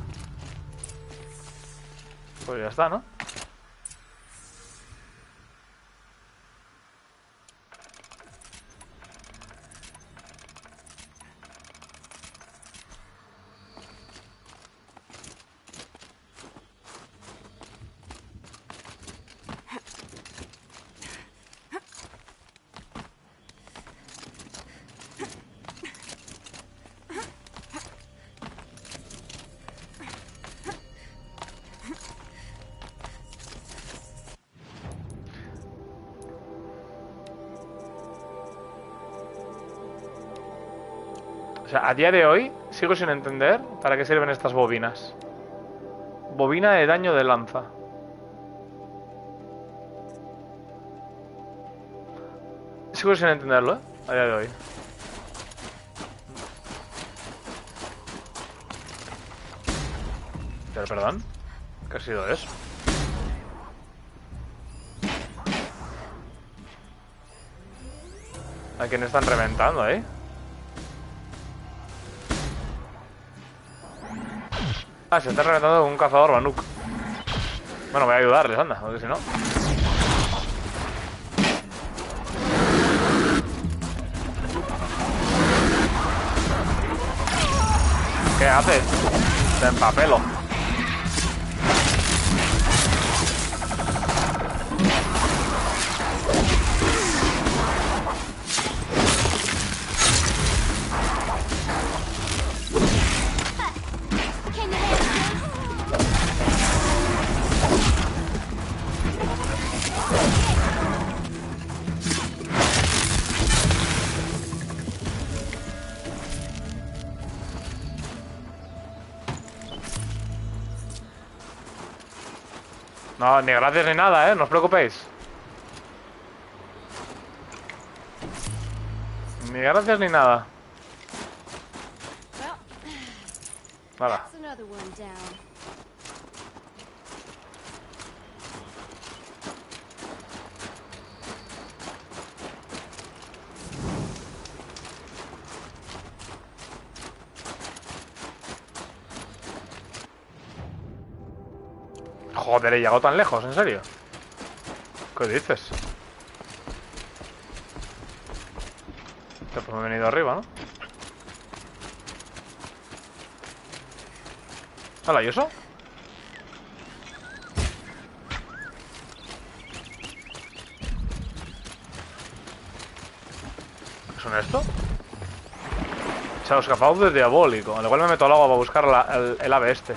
Pues ya está, ¿no? O sea, a día de hoy sigo sin entender para qué sirven estas bobinas. Bobina de daño de lanza. Sigo sin entenderlo, a día de hoy. Pero perdón, ¿qué ha sido eso? ¿A quién están reventando ahí? Ah, se está reventando con un cazador Banuk. Bueno, voy a ayudarles, anda, porque si no... ¿Qué haces? Te empapelo. No, ni gracias ni nada, no os preocupéis. Ni gracias ni nada. Nada. Joder, he llegado tan lejos, ¿en serio? ¿Qué dices? Pues me he venido arriba, ¿no? Hola, ¿y eso? ¿Qué son esto? Escapado diabólico. Al igual me meto al agua para buscar el ave este.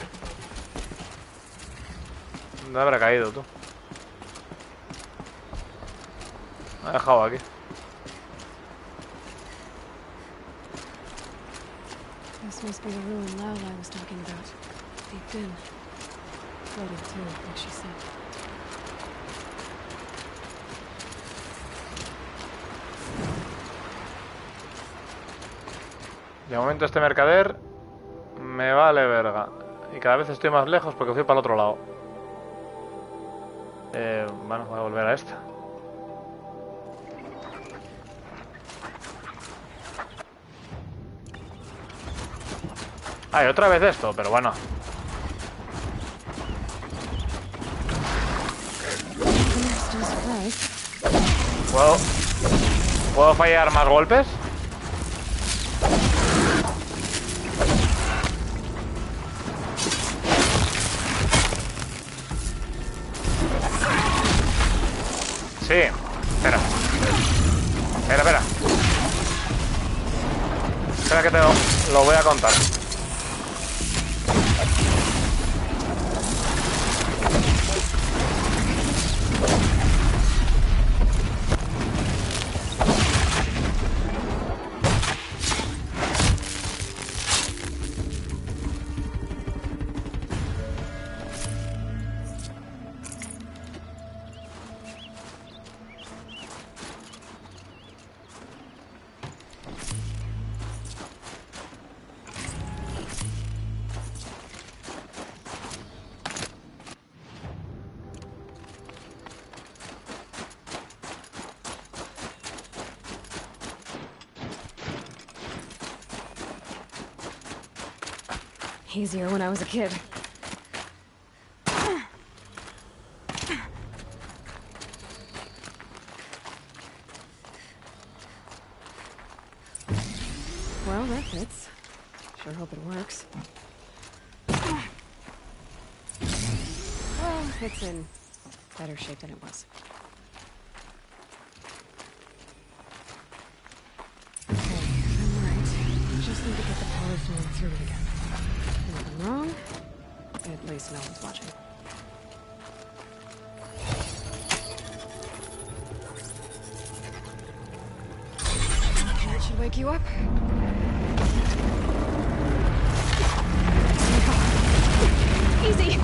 ¿Dónde habrá caído, tú? Me ha dejado aquí. This must be the ruin Laula was talking about. Deep in. Floated through, like she said. De momento este mercader me vale verga. Y cada vez estoy más lejos porque fui para el otro lado. Bueno, voy a volver a esta. Hay otra vez esto, pero bueno. ¿Puedo fallar más golpes? Espera que te lo voy a contar. Easier when I was a kid. Well, that fits. Sure hope it works. Well, it's in better shape than it was. Okay, I'm right. Just need to get the power flowing through it again. If I'm wrong, at least no one's watching. That should wake you up. Easy!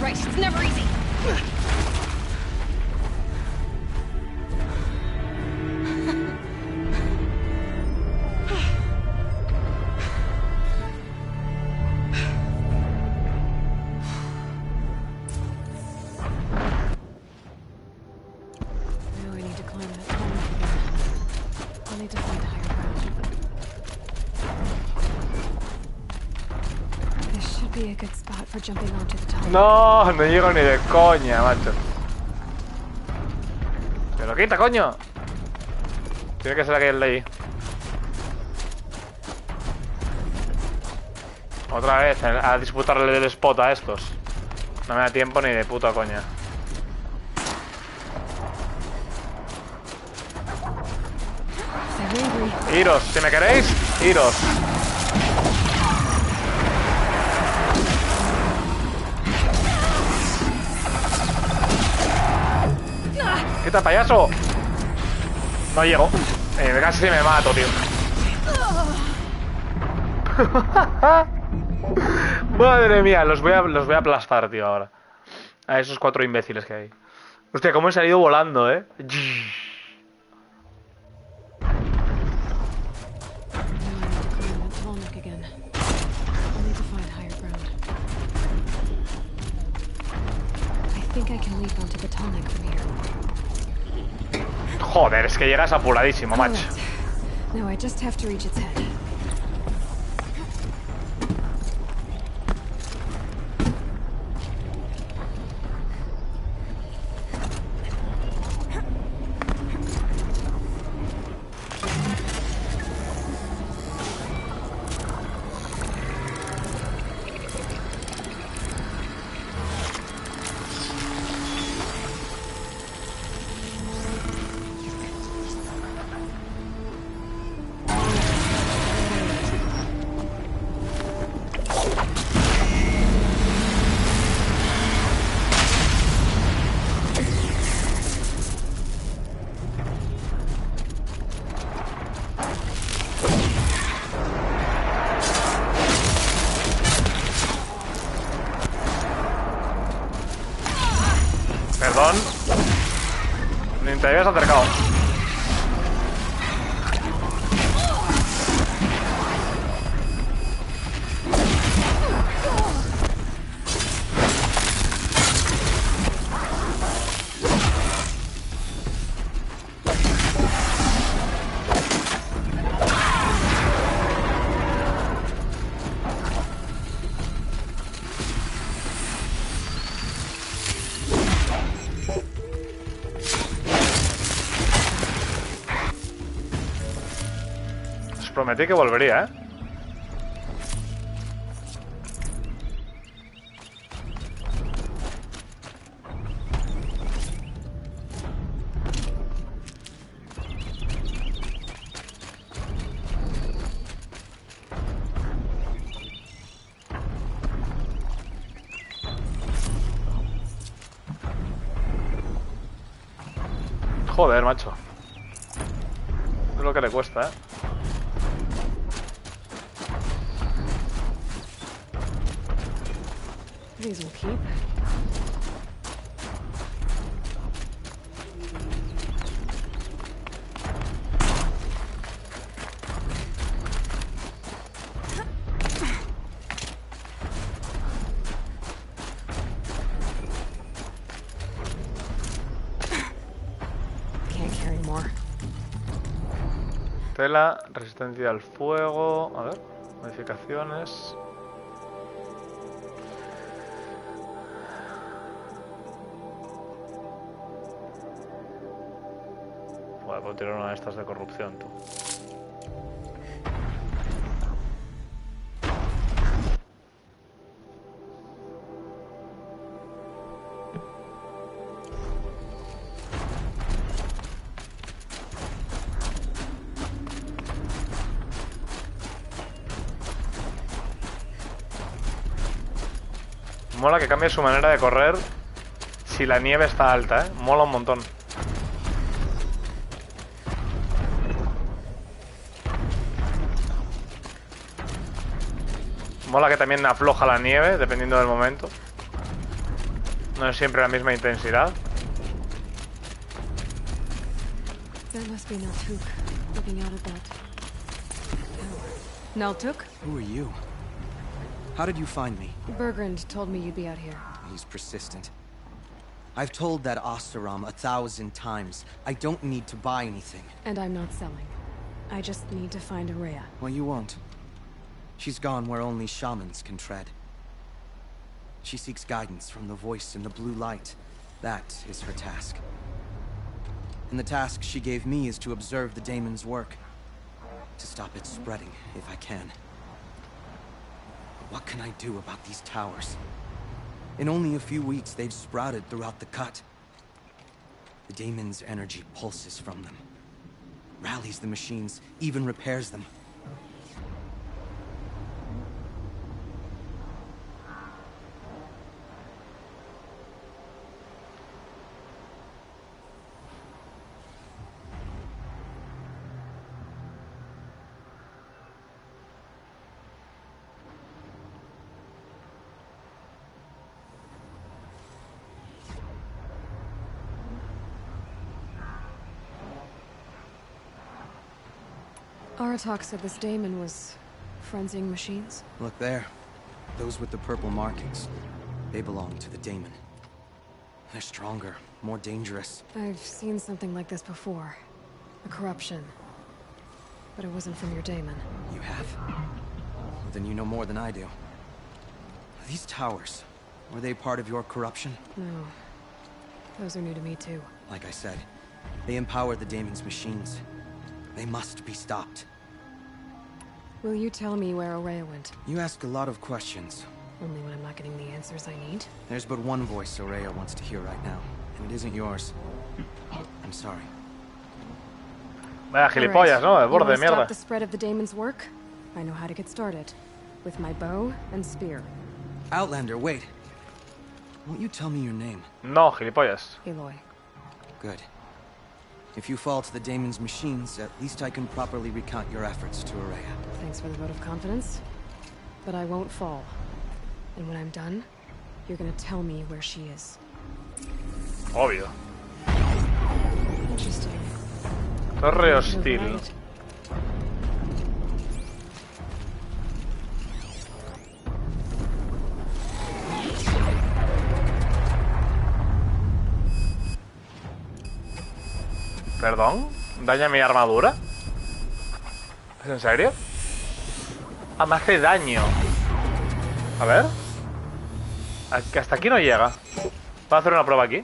Right, it's never easy. No, no llego ni de coña, macho. Pero quita, coño. Tiene que ser aquel de ahí. Otra vez, a disputarle el spot a estos. No me da tiempo ni de puta coña. Iros, si me queréis, iros. ¡Quita, payaso! No llego. Casi me mato, tío. Madre mía, los voy a aplastar, tío, ahora. A esos 4 imbéciles que hay. Hostia, cómo he salido volando, ¿eh? Joder, es que llegas apuradísimo, macho. No, I just have to reach its head. Perdón. Ni te habías acercado. Prometí que volvería, ¿eh? Joder, macho. Es lo que le cuesta, ¿eh? These will keep. Can't carry more. Tela, resistencia al fuego. A ver, modificaciones. Bueno, puedo tirar una de estas de corrupción, tú. Mola que cambie su manera de correr si la nieve está alta, ¿eh? Mola un montón. Mola que también afloja la nieve dependiendo del momento. No es siempre la misma intensidad. That must be Naltuk, looking out at that. Naltuk? Who are you? How did you find me? Bergrand told me you'd be out here. He's persistent. I've told that Oseram 1,000 times. I don't need to buy anything. And I'm not selling. I just need to find Araya. Well, you won't. She's gone where only shamans can tread. She seeks guidance from the voice in the blue light. That is her task. And the task she gave me is to observe the daemon's work. To stop it spreading, if I can. What can I do about these towers? In only a few weeks, they've sprouted throughout the cut. The daemon's energy pulses from them. Rallies the machines, even repairs them. Aratak said this daemon was frenzying machines. Look there. Those with the purple markings. They belong to the daemon. They're stronger, more dangerous. I've seen something like this before. A corruption. But it wasn't from your daemon. You have? Well, then you know more than I do. These towers, were they part of your corruption? No. Those are new to me too. Like I said, they empower the daemon's machines. They must be stopped. Will you tell me where Araya went? You ask a lot of questions. Only when I'm not getting the answers I need? There's but one voice Araya wants to hear right now, and it isn't yours. I'm sorry. Vaya gilipollas, ¿no? El borde de mierda. Stop the spread of the daemon's work? I know how to get started. With my bow and spear. Outlander, wait. Won't you tell me your name? No, gilipollas. Aloy. Good. If you fall to the daemon's machines, at least I can properly recount your efforts to Araya. Thanks for the vote of confidence. But I won't fall. And when I'm done, you're gonna tell me where she is. Obvio. Interesting. Torre hostil. ¿Perdón? ¿Daña mi armadura? ¿Es en serio? Ah, me hace daño. A ver. Que hasta aquí no llega. ¿Puedo hacer una prueba aquí?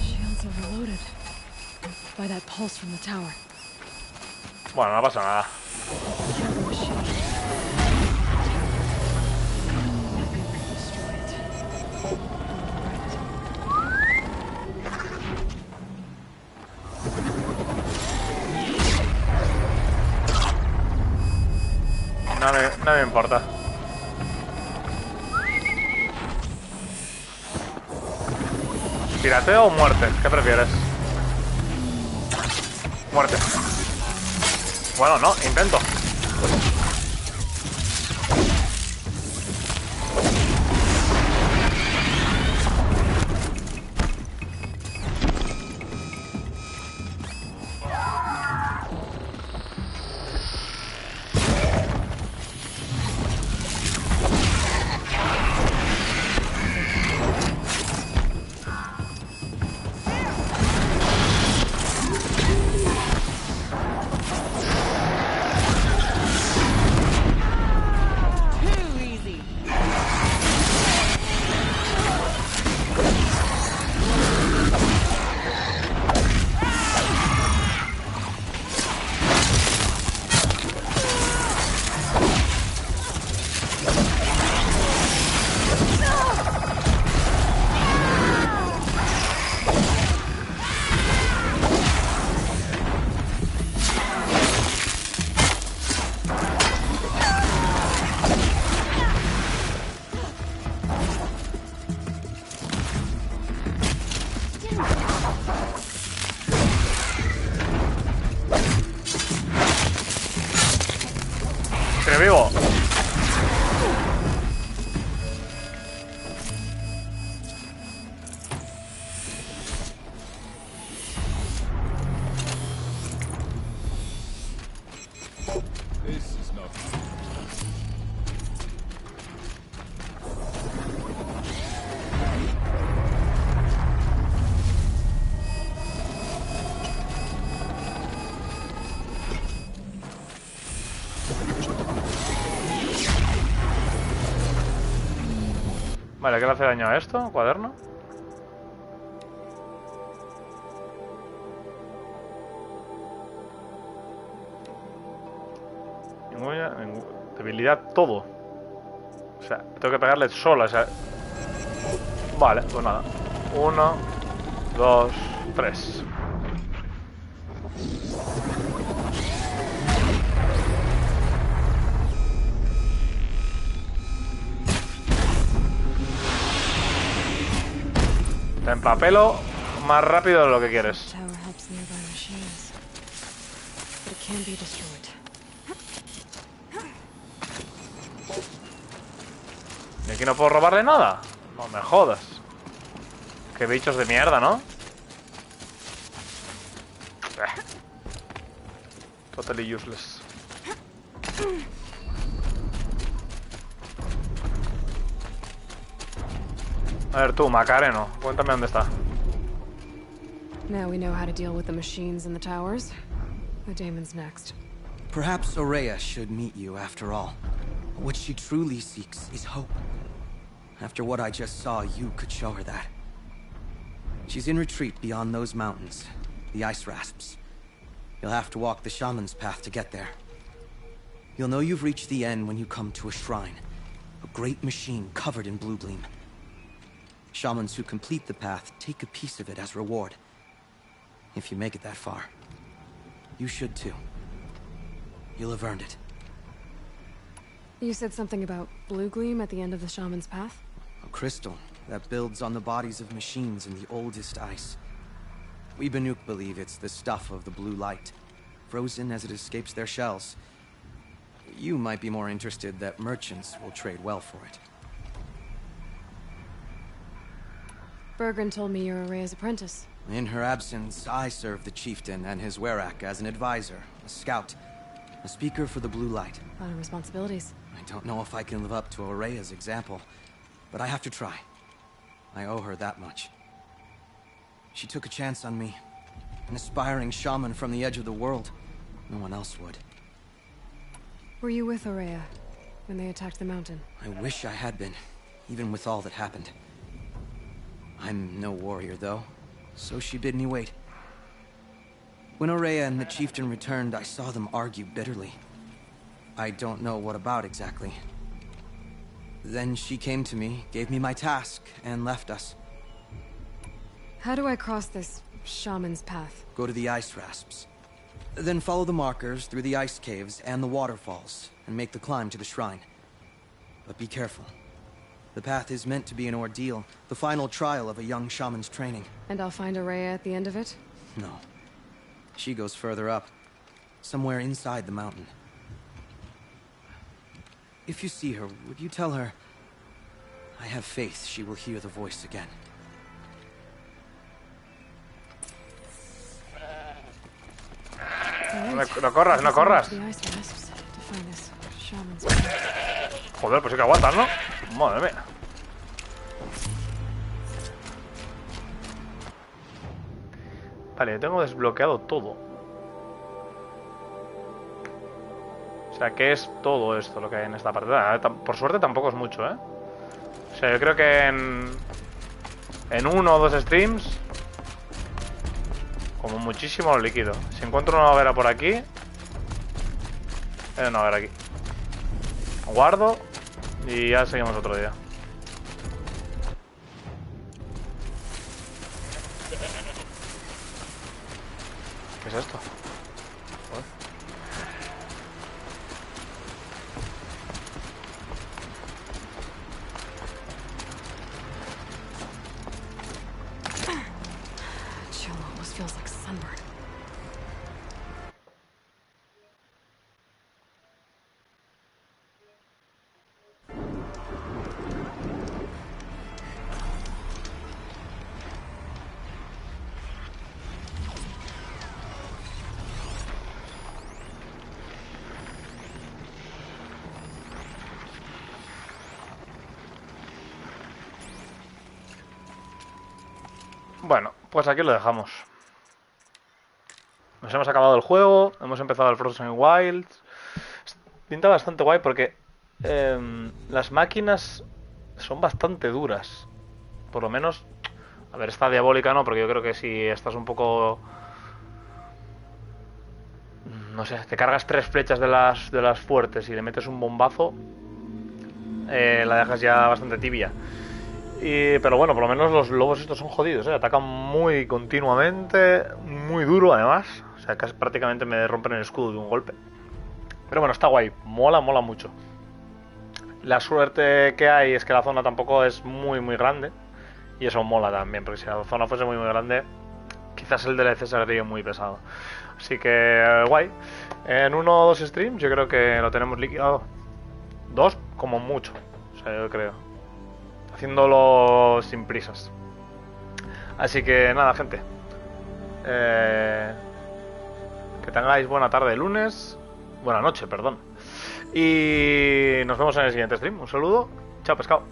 Shields overloaded by that pulse from the tower. Bueno, no pasa nada. No me importa. ¿Pirateo o muerte? ¿Qué prefieres? Muerte. Bueno, no, intento. ¡Sigue vivo! Vale, ¿qué le hace daño a esto? ¿Cuaderno? Debilidad todo. O sea, tengo que pegarle sola, o sea... Vale, pues nada. 1, 2, 3. Te empapelo más rápido de lo que quieres. ¿Y aquí no puedo robarle nada? No me jodas. Qué bichos de mierda, ¿no? Totally useless. A ver tú, Macareno, cuéntame dónde está. Now we know how to deal with the machines in the towers. The daemon's next. Perhaps Aurea should meet you after all. What she truly seeks is hope. After what I just saw, you could show her that. She's in retreat beyond those mountains, the ice rasps. You'll have to walk the shaman's path to get there. You'll know you've reached the end when you come to a shrine. A great machine covered in blue gleam. Shamans who complete the path take a piece of it as reward. If you make it that far, you should too. You'll have earned it. You said something about blue gleam at the end of the shaman's path? A crystal that builds on the bodies of machines in the oldest ice. We Banuk believe it's the stuff of the blue light, frozen as it escapes their shells. You might be more interested that merchants will trade well for it. Bergren told me you're Aurea's apprentice. In her absence, I serve the chieftain and his werak as an advisor, a scout, a speaker for the blue light. A lot of responsibilities. I don't know if I can live up to Aurea's example, but I have to try. I owe her that much. She took a chance on me, an aspiring shaman from the edge of the world. No one else would. Were you with Aurea when they attacked the mountain? I wish I had been, even with all that happened. I'm no warrior, though, so she bid me wait. When Aurea and the chieftain returned, I saw them argue bitterly. I don't know what about exactly. Then she came to me, gave me my task, and left us. How do I cross this shaman's path? Go to the ice rasps. Then follow the markers through the ice caves and the waterfalls, and make the climb to the shrine. But be careful. The path is meant to be an ordeal, the final trial of a young shaman's training. And I'll find Araya at the end of it? No. She goes further up, somewhere inside the mountain. If you see her, would you tell her, I have faith she will hear the voice again. No corras, no corras. Joder, pues sí que aguantas, ¿no? Madre mía. Vale, yo tengo desbloqueado todo. O sea, ¿qué es todo esto lo que hay en esta parte? Por suerte tampoco es mucho, ¿eh? O sea, yo creo que en 1 o 2 streams, como muchísimo lo líquido. Si encuentro una hoguera por aquí, hay una hoguera aquí. Guardo y ya seguimos otro día. ¿Qué es esto? Chill almost feels like sunburn. Bueno, pues aquí lo dejamos. Nos hemos acabado el juego, hemos empezado el Frozen Wilds. Pinta bastante guay porque las máquinas son bastante duras. Por lo menos, a ver, esta diabólica no, porque yo creo que si estás un poco... No sé, te cargas 3 flechas de las fuertes y le metes un bombazo, la dejas ya bastante tibia. Pero bueno, por lo menos los lobos estos son jodidos, ¿eh? Atacan muy continuamente, muy duro además. O sea, casi prácticamente me rompen el escudo de un golpe. Pero bueno, está guay, mola mucho. La suerte que hay es que la zona tampoco es muy grande. Y eso mola también, porque si la zona fuese muy grande, quizás el DLC sería muy pesado. Así que guay. En 1 o 2 streams yo creo que lo tenemos liquidado. 2 como mucho, o sea, yo creo. Haciéndolo sin prisas. Así que nada, gente. Que tengáis buena tarde de lunes. Buena noche, perdón. Y nos vemos en el siguiente stream. Un saludo. Chao, pescado.